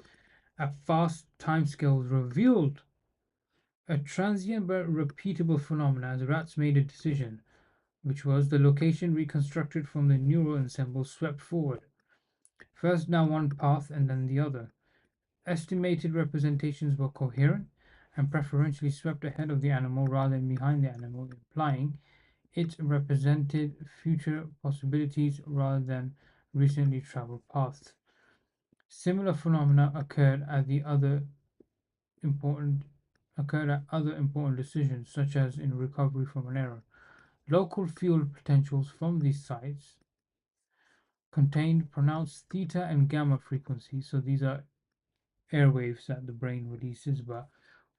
at fast timescales revealed a transient but repeatable phenomenon as rats made a decision, which was the location reconstructed from the neural ensemble swept forward, first down one path and then the other. Estimated representations were coherent and preferentially swept ahead of the animal rather than behind the animal, implying it represented future possibilities rather than recently traveled paths. Similar phenomena important occurred at other important decisions, such as in recovery from an error. Local field potentials from these sites contained pronounced theta and gamma frequencies. So these are airwaves that the brain releases, but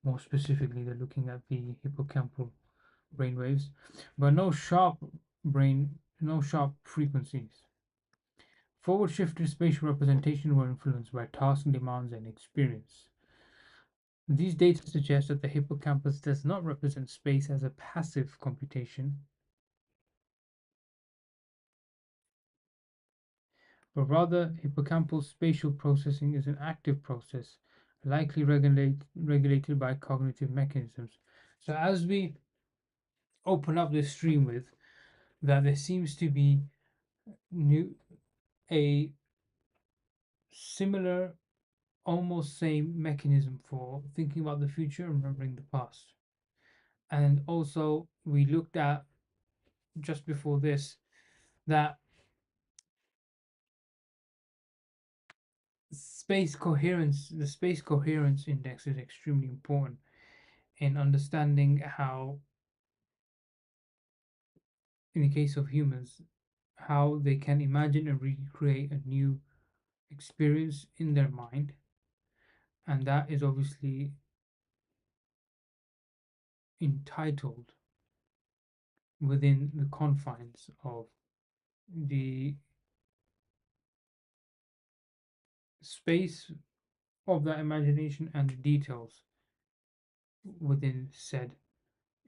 more specifically, they're looking at the hippocampal brain waves, but no sharp frequencies. Forward shifted spatial representation were influenced by task demands and experience. These data suggest that the hippocampus does not represent space as a passive computation, but rather hippocampal spatial processing is an active process, likely regulated by cognitive mechanisms. So as we open up this stream with that, there seems to be new a similar, almost same mechanism for thinking about the future and remembering the past. And also we looked at just before this that the space coherence index is extremely important in understanding how, in the case of humans, how they can imagine and recreate a new experience in their mind. And that is obviously entitled within the confines of the space of that imagination and the details within said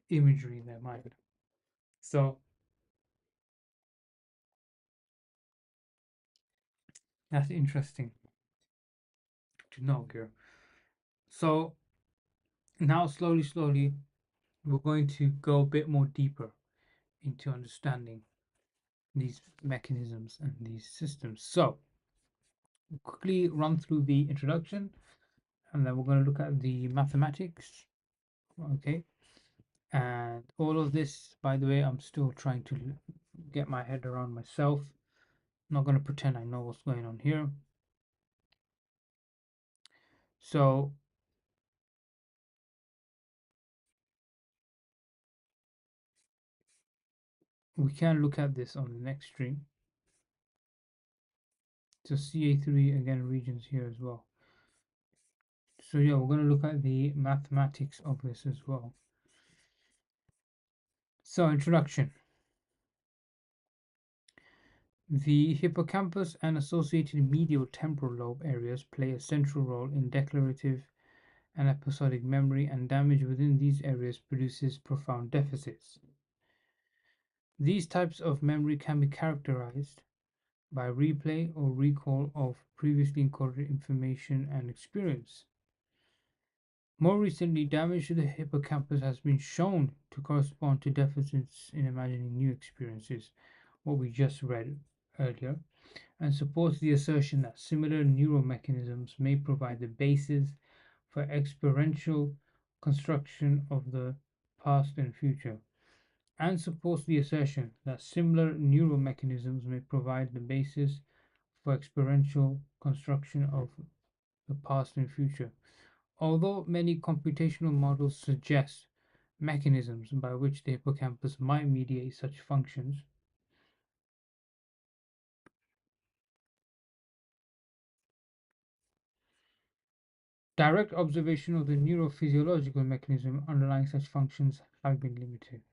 imagery in their mind. So that's interesting to know here. So now, slowly, we're going to go a bit more deeper into understanding these mechanisms and these systems. So, we'll quickly run through the introduction and then we're going to look at the mathematics. Okay, and all of this, by the way, I'm still trying to get my head around myself. I'm not going to pretend I know what's going on here. So, we can look at this on the next stream. So CA3 again regions here as well. So yeah, we're going to look at the mathematics of this as well. So introduction. The hippocampus and associated medial temporal lobe areas play a central role in declarative and episodic memory, and damage within these areas produces profound deficits. These types of memory can be characterized by replay or recall of previously encoded information and experience. More recently, damage to the hippocampus has been shown to correspond to deficits in imagining new experiences, what we just read earlier, and supports the assertion that similar neural mechanisms may provide the basis for experiential construction of the past and future, and supports the assertion that similar neural mechanisms may provide the basis for experiential construction of the past and future. Although many computational models suggest mechanisms by which the hippocampus might mediate such functions, direct observation of the neurophysiological mechanism underlying such functions have been limited.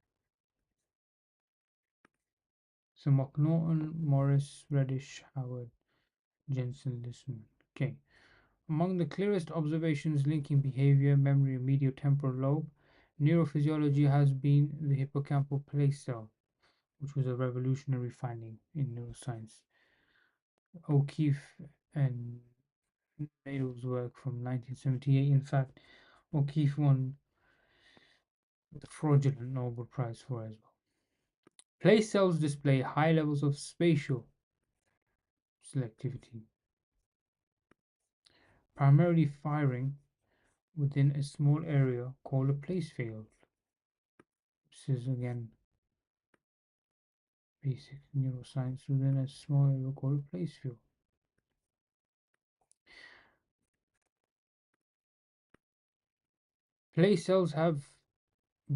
So McNaughton, Morris, Reddish, Howard, Jensen, Lissman. Okay. Among the clearest observations linking behavior, memory, and medial temporal lobe neurophysiology has been the hippocampal place cell, which was a revolutionary finding in neuroscience. O'Keefe and Nadel's work from 1978. In fact, O'Keefe won the fraudulent Nobel Prize for it as well. Place cells display high levels of spatial selectivity, primarily firing within a small area called a place field. This is again basic neuroscience within a small area called a place field. Place cells have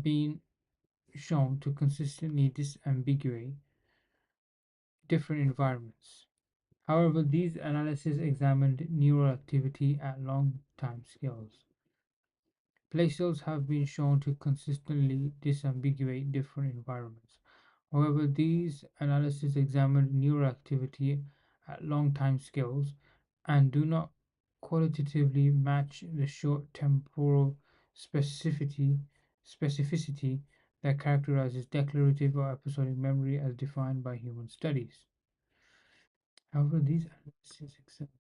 been shown to consistently disambiguate different environments. However, these analyses examined neural activity at long time scales. Place cells have been shown to consistently disambiguate different environments. However, these analyses examined neural activity at long time scales and do not qualitatively match the short temporal specificity that characterizes declarative or episodic memory as defined by human studies. However, these analyses examined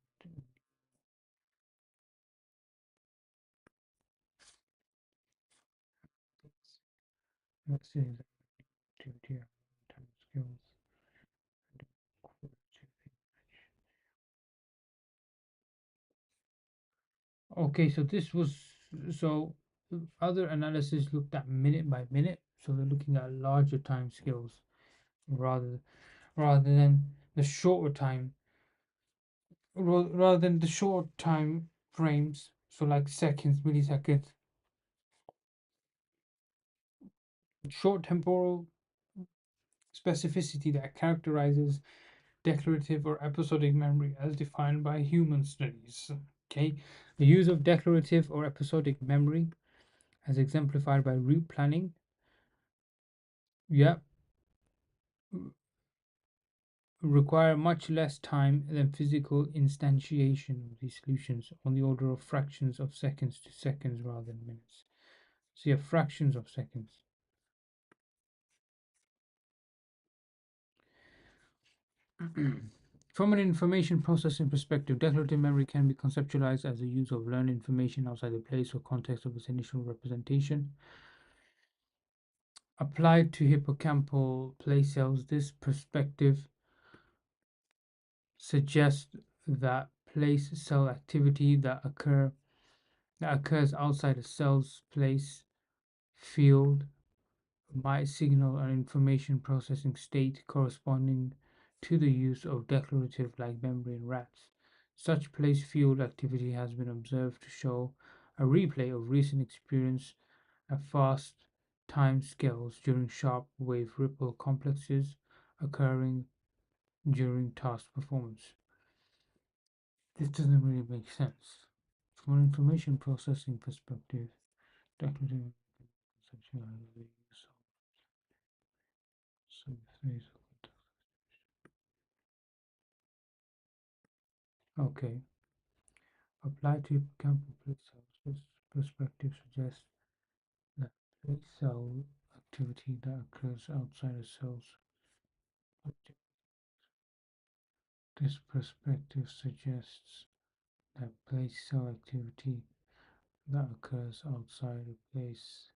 activity at long time scales. Okay, so this was so other analysis looked at minute by minute, so they're looking at larger time scales rather rather than the shorter time rather than the short time frames, so like seconds, milliseconds. Short temporal specificity that characterizes declarative or episodic memory as defined by human studies. Okay, the use of declarative or episodic memory as exemplified by route planning. Yeah, require much less time than physical instantiation of these solutions, on the order of fractions of seconds to seconds rather than minutes. So you have fractions of seconds. From an information processing perspective, declarative memory can be conceptualized as the use of learned information outside the place or context of its initial representation. Applied to hippocampal place cells, this perspective suggests that place cell activity that occurs outside a cell's place field might signal an information processing state corresponding to the use of declarative like memory in rats. Such place field activity has been observed to show a replay of recent experience at fast time scales during sharp wave ripple complexes occurring during task performance. This doesn't really make sense. From an information processing perspective, declarative conceptualization okay. Applied to hippocampal plate cells, this perspective suggests that plate cell activity that occurs outside a cell's. This perspective suggests that plate cell activity that occurs outside a place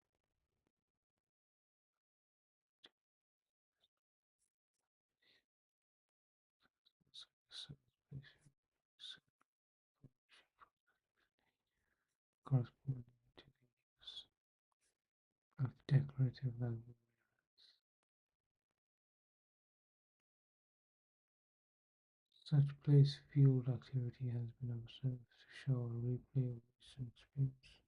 declarative language. Such place field activity has been observed to show a replay of recent experience.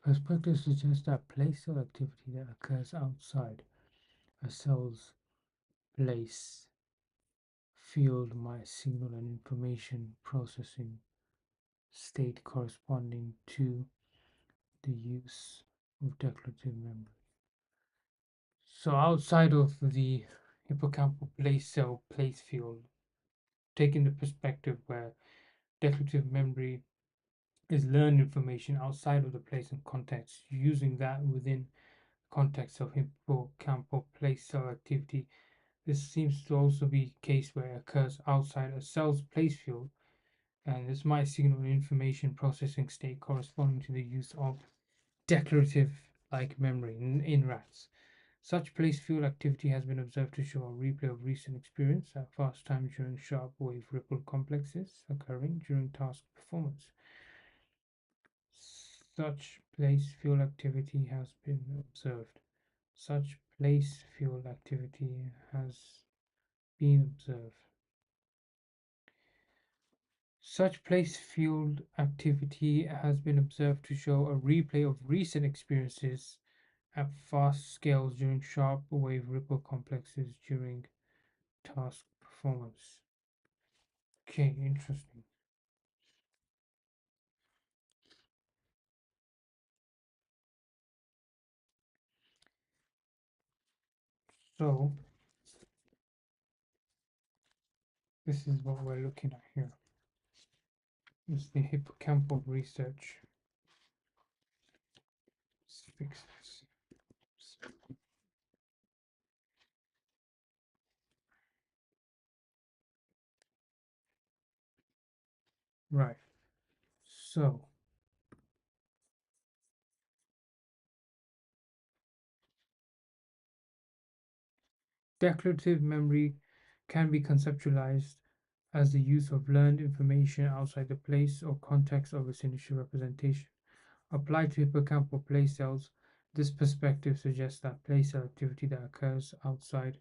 Perspective suggests that place or activity that occurs outside a cell's place field might signal an information processing state corresponding to the use of declarative memory. So outside of the hippocampal place cell place field, taking the perspective where declarative memory is learned information outside of the place and context, using that within context of hippocampal place cell activity. This seems to also be a case where it occurs outside a cell's place field, and this might signal an information processing state corresponding to the use of declarative like memory in rats. Such place field activity has been observed to show a replay of recent experience at fast time during sharp wave ripple complexes occurring during task performance. Such place field activity has been observed. Such place field activity has been observed. Such place field activity has been observed to show a replay of recent experiences at fast scales during sharp wave ripple complexes during task performance. Okay, interesting. So, this is what we're looking at here. It's the hippocampal research. Let's fix this. Right. So, declarative memory can be conceptualized as the use of learned information outside the place or context of its initial representation. Applied to hippocampal place cells, this perspective suggests that place cell activity that occurs outside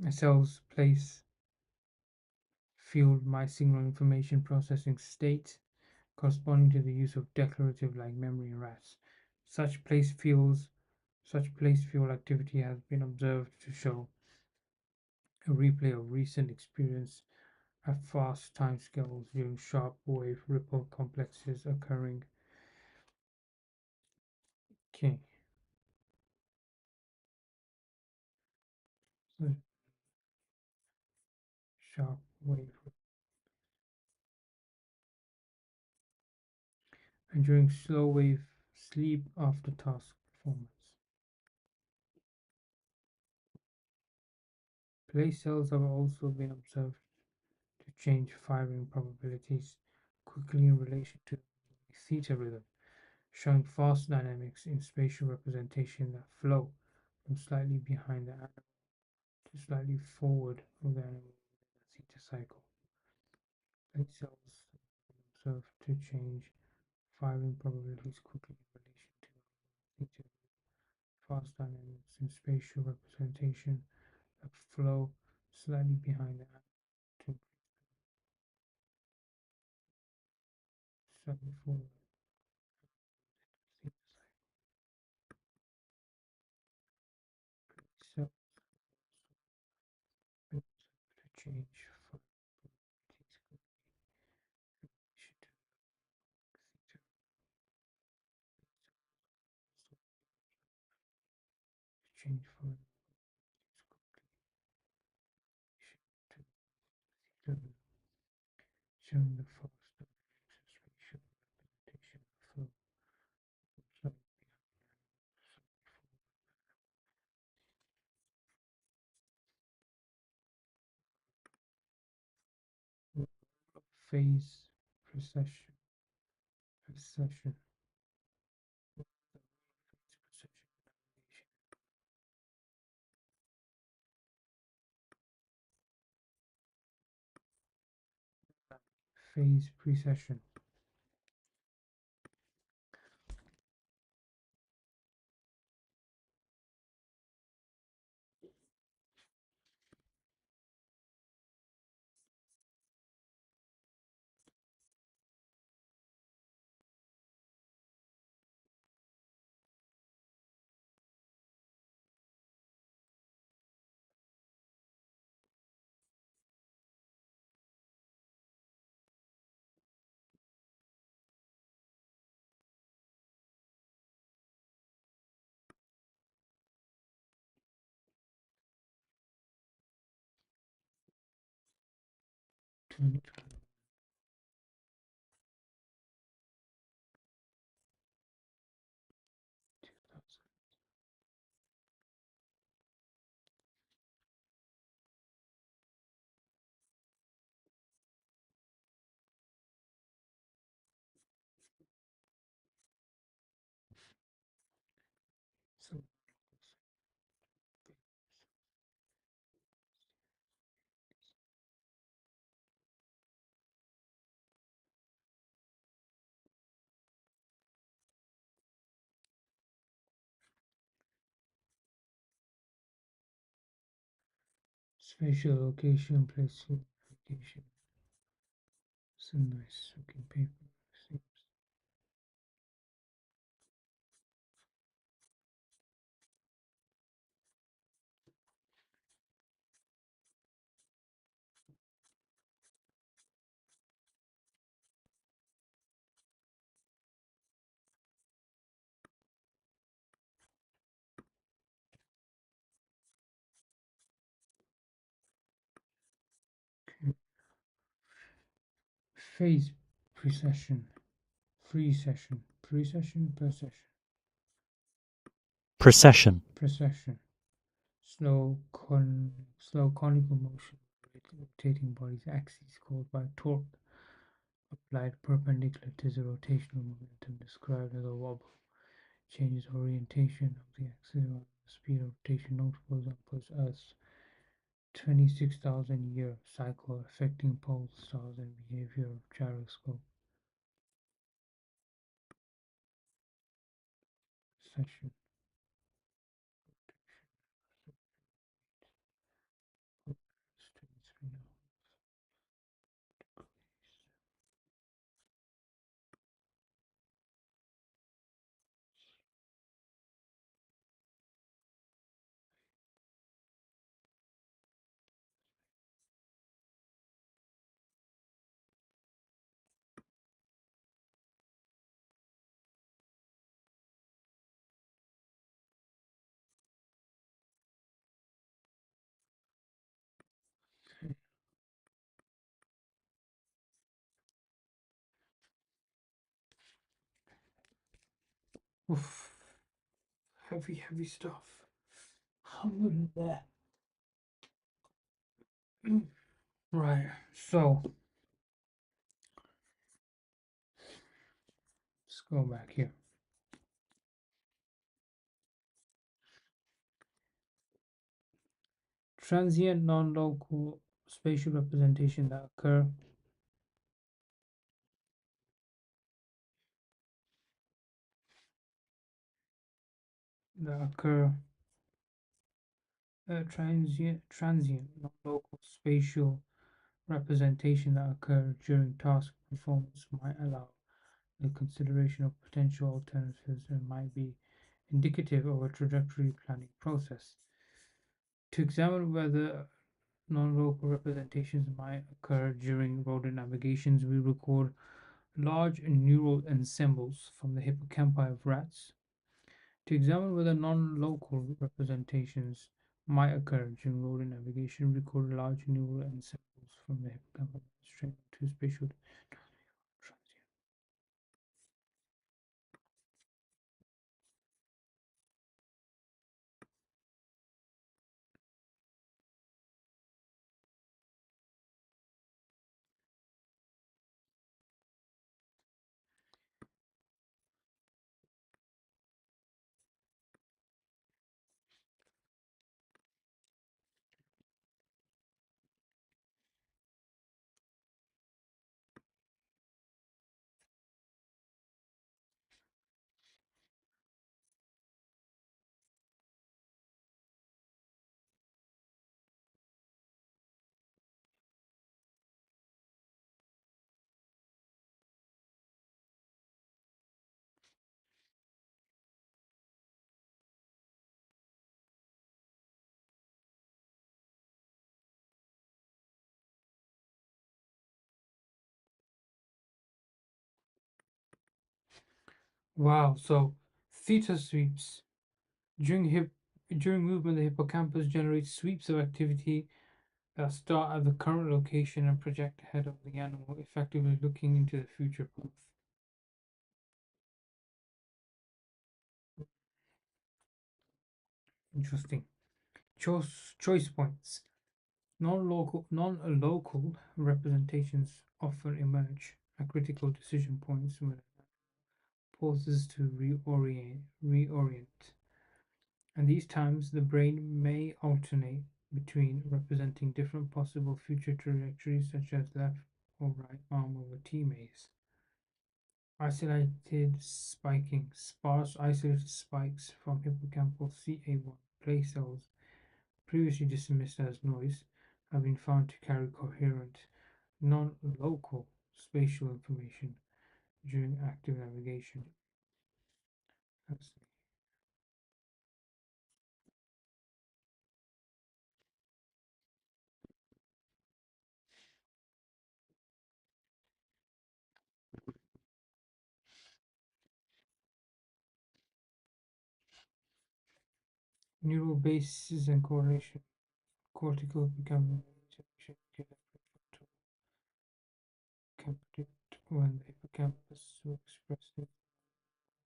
a cell's place field might signal information processing state corresponding to the use of declarative like memory in rats. Such place fields Such place field activity has been observed to show a replay of recent experience at fast timescales during sharp wave ripple complexes occurring. Okay, so sharp wave and during slow wave sleep after task performance. Place cells have also been observed to change firing probabilities quickly in relation to theta rhythm, showing fast dynamics in spatial representation that flow from slightly behind the animal to slightly forward of the animal within a theta cycle. Place cells observed to change firing probabilities quickly in relation to theta fast dynamics in spatial representation that flow slightly behind the animal to slightly forward theta cycle. Cells been observed to change firing probabilities quickly in relation to theta change firing probabilities quickly in relation to theta showing the fast dynamics and spatial representation of flow from slightly forward. Phase precession. phase precession. So, spatial location, place location. Some nice looking paper. Okay. Phase precession, precession, precession, precession, Precession. precession. Slow conical motion, rotating body's axis caused by torque applied perpendicular to the rotational momentum described as a wobble. Changes orientation of the axis while the speed of rotation. Notable examples Earth's 26,000 year cycle affecting pole stars and behavior of gyroscope. Session. Oof. Heavy stuff. Alhamdulillah. Right, so let's go back here. Transient non-local spatial representation that occur transient non-local spatial representation that occur during task performance might allow the consideration of potential alternatives and might be indicative of a trajectory planning process. To examine whether non-local representations might occur during rodent navigations, we record large neural ensembles from the hippocampi of rats. To examine whether non-local representations might occur during rodent navigation, we record large neural ensembles from the hippocampi of rats trained to spatial transient. Wow. So theta sweeps during hip during movement, the hippocampus generates sweeps of activity that start at the current location and project ahead of the animal, effectively looking into the future path. Interesting. Choice points. Non-local representations often emerge at critical decision points when it pauses to reorient. And these times the brain may alternate between representing different possible future trajectories such as left or right arm of a T maze. Isolated spiking. Sparse isolated spikes from hippocampal CA1 clay cells, previously dismissed as noise, have been found to carry coherent, non-local spatial information during active navigation. Neural bases and correlation. Cortical become can predict when the hippocampus will express the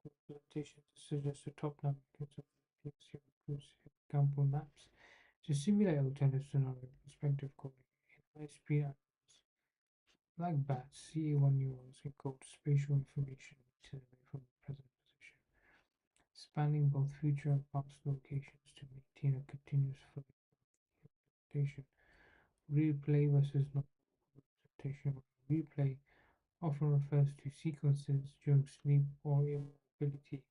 representation to suggest a top-down mechanism improves hippocampal maps to simulate alternative scenario perspective coding in high-speed animals. Like bats, CA1 neurons encode spatial information meters away from the present position, spanning both future and past locations to maintain a continuous flow of representation. Replay versus non-representation. Replay often refers to sequences during sleep or immobility.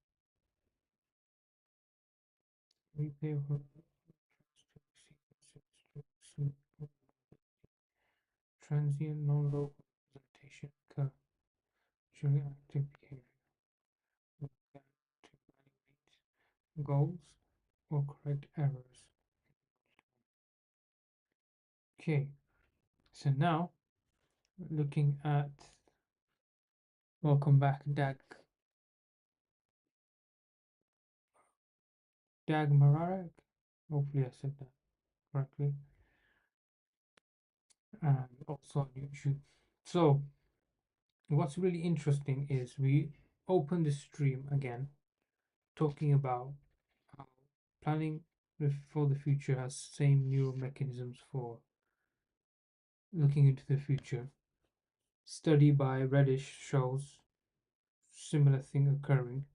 Replay often refers to sequences during sleep or transient non-local representation occur during active behavior, with to evaluate goals or correct errors. Okay, so now looking at welcome back, Dag Mararek. Hopefully I said that correctly. And also on YouTube. So what's really interesting is we open the stream again, talking about how planning for the future has same neural mechanisms for looking into the future. Study by Reddish shows similar thing occurring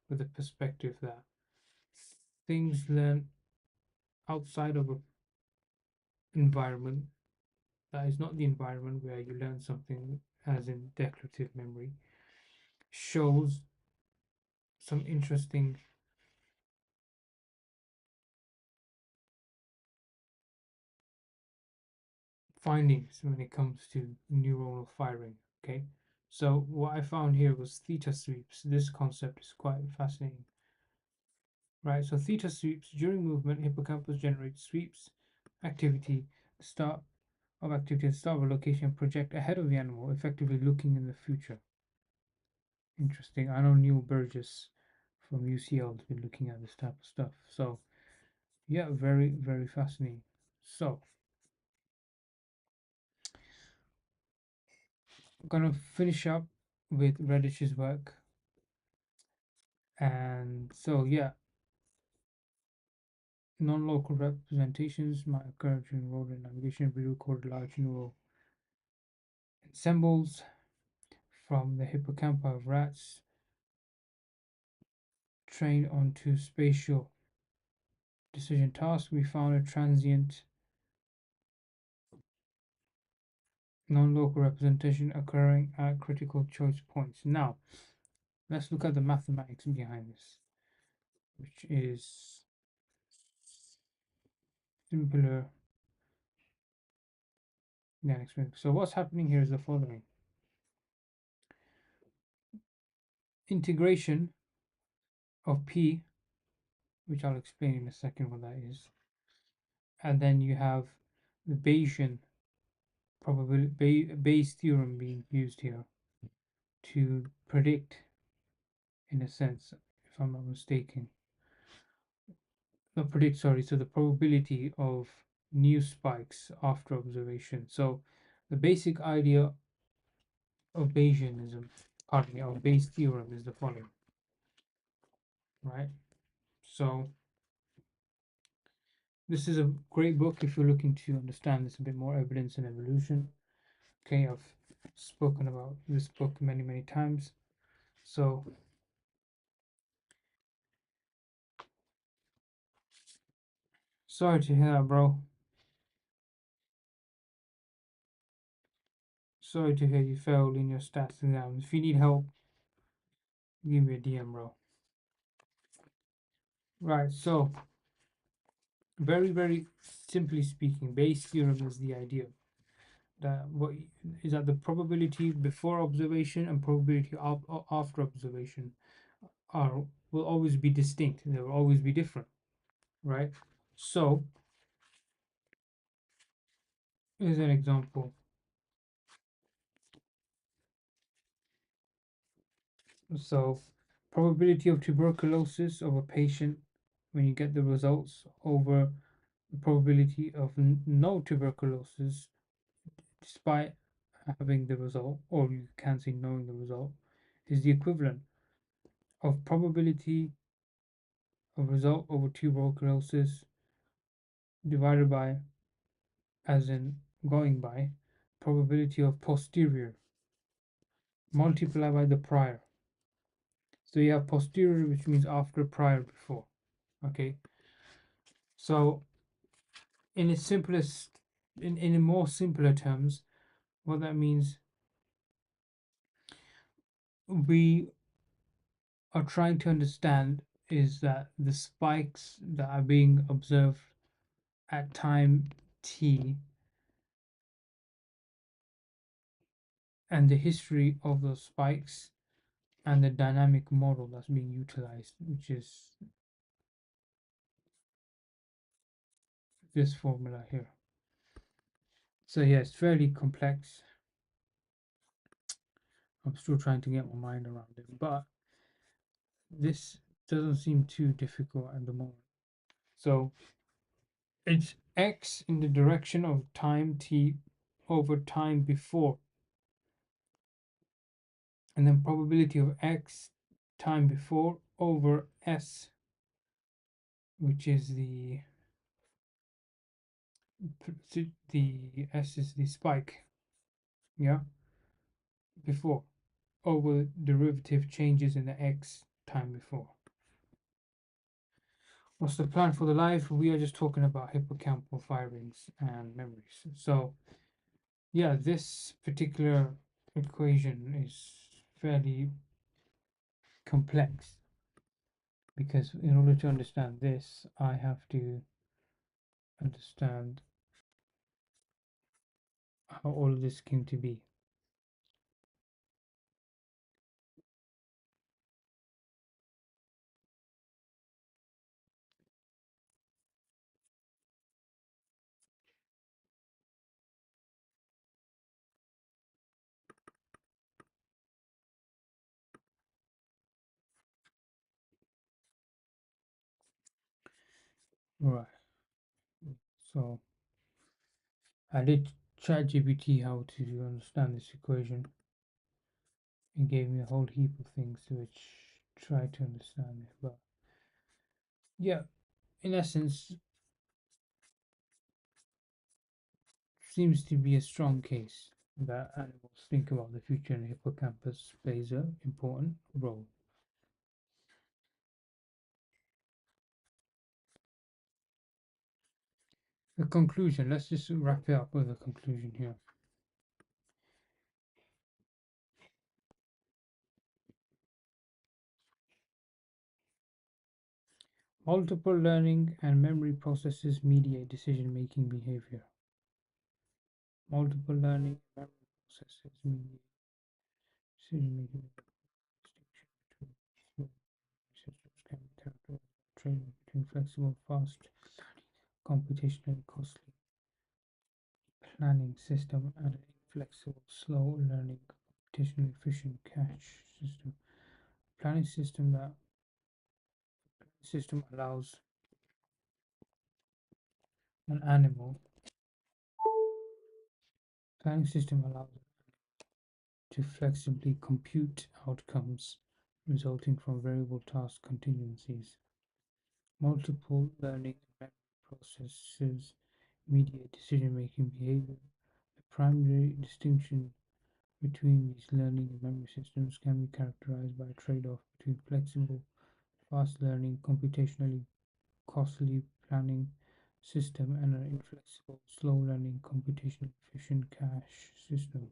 with the perspective that things learned outside of an environment that is not the environment where you learn something, as in declarative memory, shows some interesting findings when it comes to neuronal firing. Okay, so what I found here was theta sweeps. This concept is quite fascinating, right? So theta sweeps during movement, hippocampus generates sweeps activity, start of activity, and start of a location, project ahead of the animal, effectively looking in the future. Interesting. I know Neil Burgess from UCL has been looking at this type of stuff. So yeah, very fascinating. So I'm gonna finish up with Reddish's work. And so yeah, non-local representations might occur during rodent navigation. We record large neural ensembles from the hippocampi of rats trained onto spatial decision tasks. We found a transient non-local representation occurring at critical choice points. Now, let's look at the mathematics behind this, which is simpler than expected. So what's happening here is the following. Integration of P, which I'll explain in a second what that is. And then you have the Bayesian probability Bayes theorem being used here to predict in a sense, if I'm not mistaken. Not predict, sorry, so the probability of new spikes after observation. So the basic idea of Bayesianism, pardon me, of Bayes' theorem is the following, right? So this is a great book if you're looking to understand this a bit more, Evidence and Evolution. Okay, I've spoken about this book many, many times. So sorry to hear that, bro. Sorry to hear you failed in your stats exams. If you need help, give me a DM, bro. Right, so very, very simply speaking, Bayes' theorem is the idea that what is that the probability before observation and probability after observation are will always be distinct. They will always be different, right? So, here's an example. So, probability of tuberculosis of a patient when you get the results over the probability of no tuberculosis despite having the result, or you can say knowing the result, is the equivalent of probability of result over tuberculosis divided by, as in going by, probability of posterior multiplied by the prior. So you have posterior, which means after, prior, before. Okay. So in its simplest, in a more simpler terms, what that means, we are trying to understand is that the spikes that are being observed at time t and the history of those spikes and the dynamic model that's being utilized, which is this formula here. So yeah, it's fairly complex. I'm still trying to get my mind around it, but this doesn't seem too difficult at the moment. So it's x in the direction of time t over time before, and then probability of x time before over s, which is the s is the spike, yeah, before, over derivative changes in the x time before. What's the plan for the life? We are just talking about hippocampal firings and memories. So yeah, this particular equation is fairly complex because in order to understand this, I have to understand how all of this came to be. Right. So I did chat GPT how to understand this equation. It gave me a whole heap of things which try to understand it. But yeah, in essence, seems to be a strong case that animals think about the future and the hippocampus plays an important role. The conclusion, let's just wrap it up with a conclusion here. Multiple learning and memory processes mediate decision-making behavior. Multiple learning and memory processes mediate decision-making behavior. Systems can be characterized by training between flexible, fast, computationally costly planning system and an inflexible, slow learning, computationally efficient cache system. Planning system that system allows an animal planning system allows to flexibly compute outcomes resulting from variable task contingencies. Multiple learning and memory processes mediate decision-making behavior. The primary distinction between these learning and memory systems can be characterized by a trade-off between flexible, fast-learning, computationally costly planning system and an inflexible, slow-learning, computationally efficient cache system.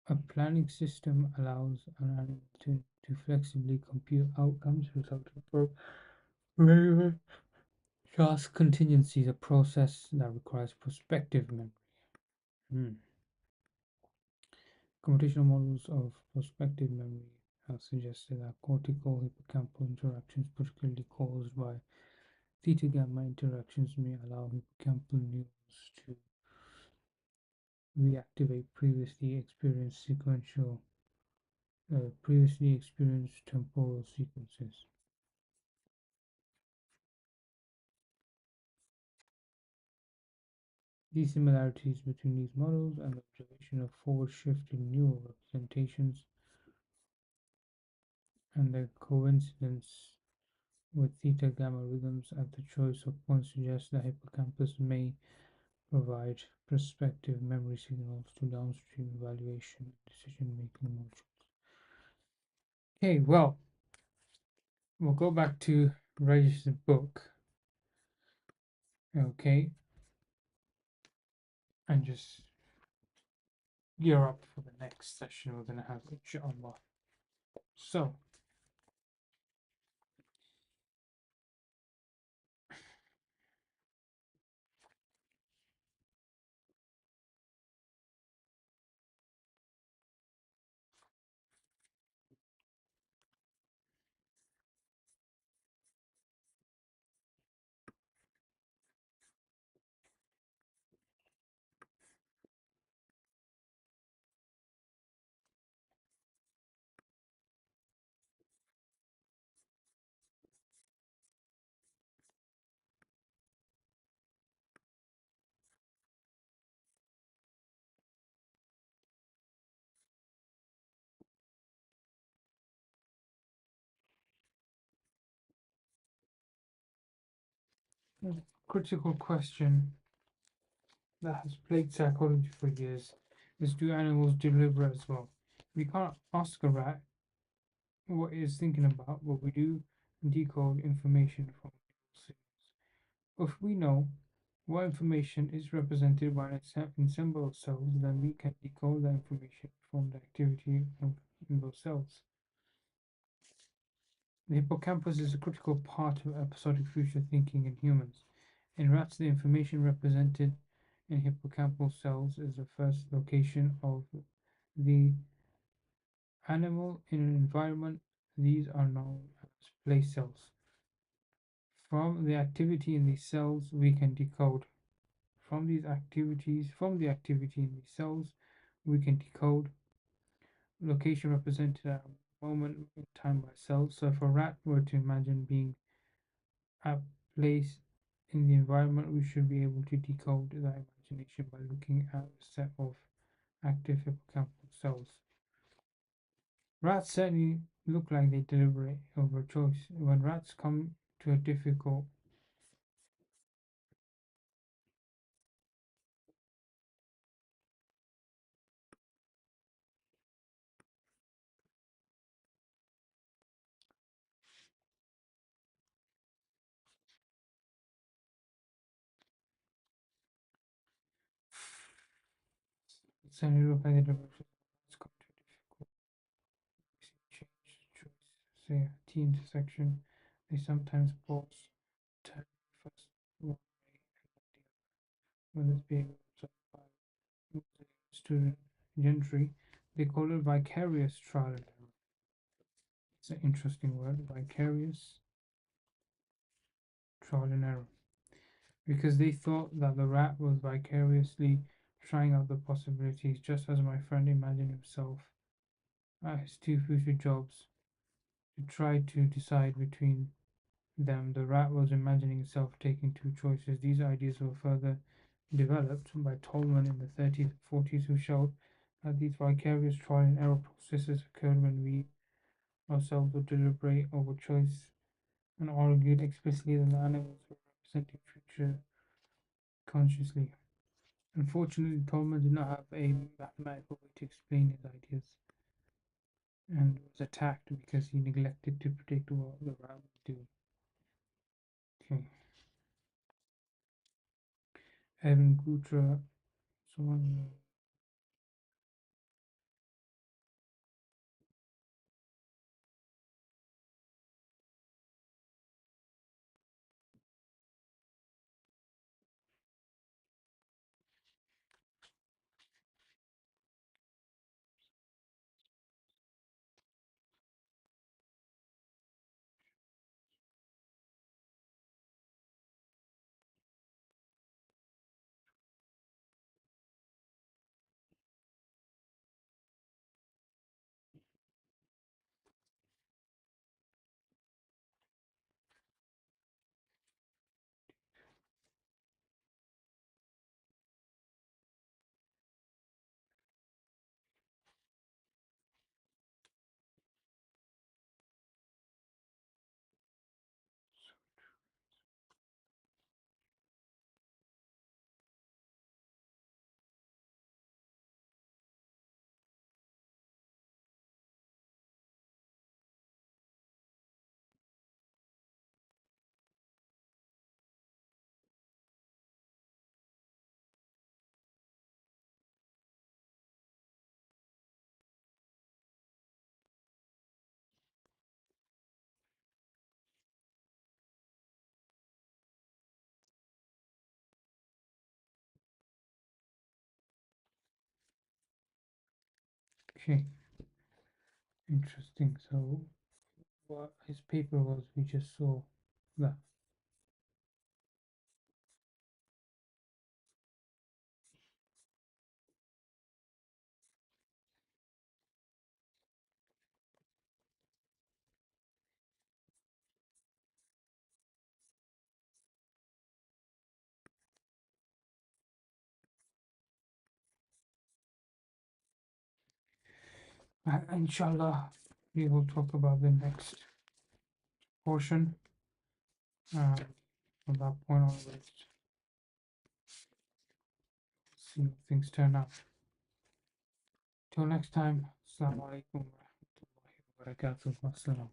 A planning system allows an animal to flexibly compute outcomes resulting from variable task contingencies, a process that requires prospective memory. Hmm. Computational models of prospective memory have suggested that cortical hippocampal interactions, particularly caused by theta gamma interactions, may allow hippocampal neurons to reactivate previously experienced temporal sequences. These similarities between these models and the observation of forward shift in neural representations and their coincidence with theta gamma rhythms at the choice of points suggest that hippocampus may provide prospective memory signals to downstream evaluation and decision making modules. Okay, well, we'll go back to Regis' book, okay, and just gear up for the next session we're going to have, inshallah. So, a critical question that has plagued psychology for years is, do animals deliberate as well? We can't ask a rat what it is thinking about, but we do decode information from signals. If we know what information is represented by an ensemble of cells, then we can decode that information from the activity in those cells. The hippocampus is a critical part of episodic future thinking in humans. In rats, the information represented in hippocampal cells is the first location of the animal in an environment. These are known as place cells. From the activity in these cells, we can decode. From the activity in these cells, we can decode location represented at a moment in time by cells. So if a rat were to imagine being at place in the environment, we should be able to decode that imagination by looking at a set of active hippocampal cells. Rats certainly look like they deliberate over choice. When rats come to a difficult certainly look like they deliberate rats come to a difficult change choice, say a T intersection, they sometimes pause, turn first one way and then the other. When this behavior is observed by student gentry, they call it vicarious trial and error. It's an interesting word, vicarious trial and error, because they thought that the rat was vicariously trying out the possibilities, just as my friend imagined himself his two future jobs to try to decide between them. The rat was imagining himself taking two choices. These ideas were further developed by Tolman in the 30s and 40s, who showed that these vicarious trial and error processes occurred when we ourselves would deliberate over choice, and argued explicitly that the animals were representing future consciously. Unfortunately, Tolman did not have a mathematical way to explain his ideas and was attacked because he neglected to predict what the rat would do. Okay. Evan Gutra, someone. Okay, interesting. So, what his paper was, we just saw that. Inshallah, we will talk about the next portion. From that point onwards, see how things turn out. Till next time, Assalamu alaikum wa rahmatullahi wa barakatuh. Wassalam.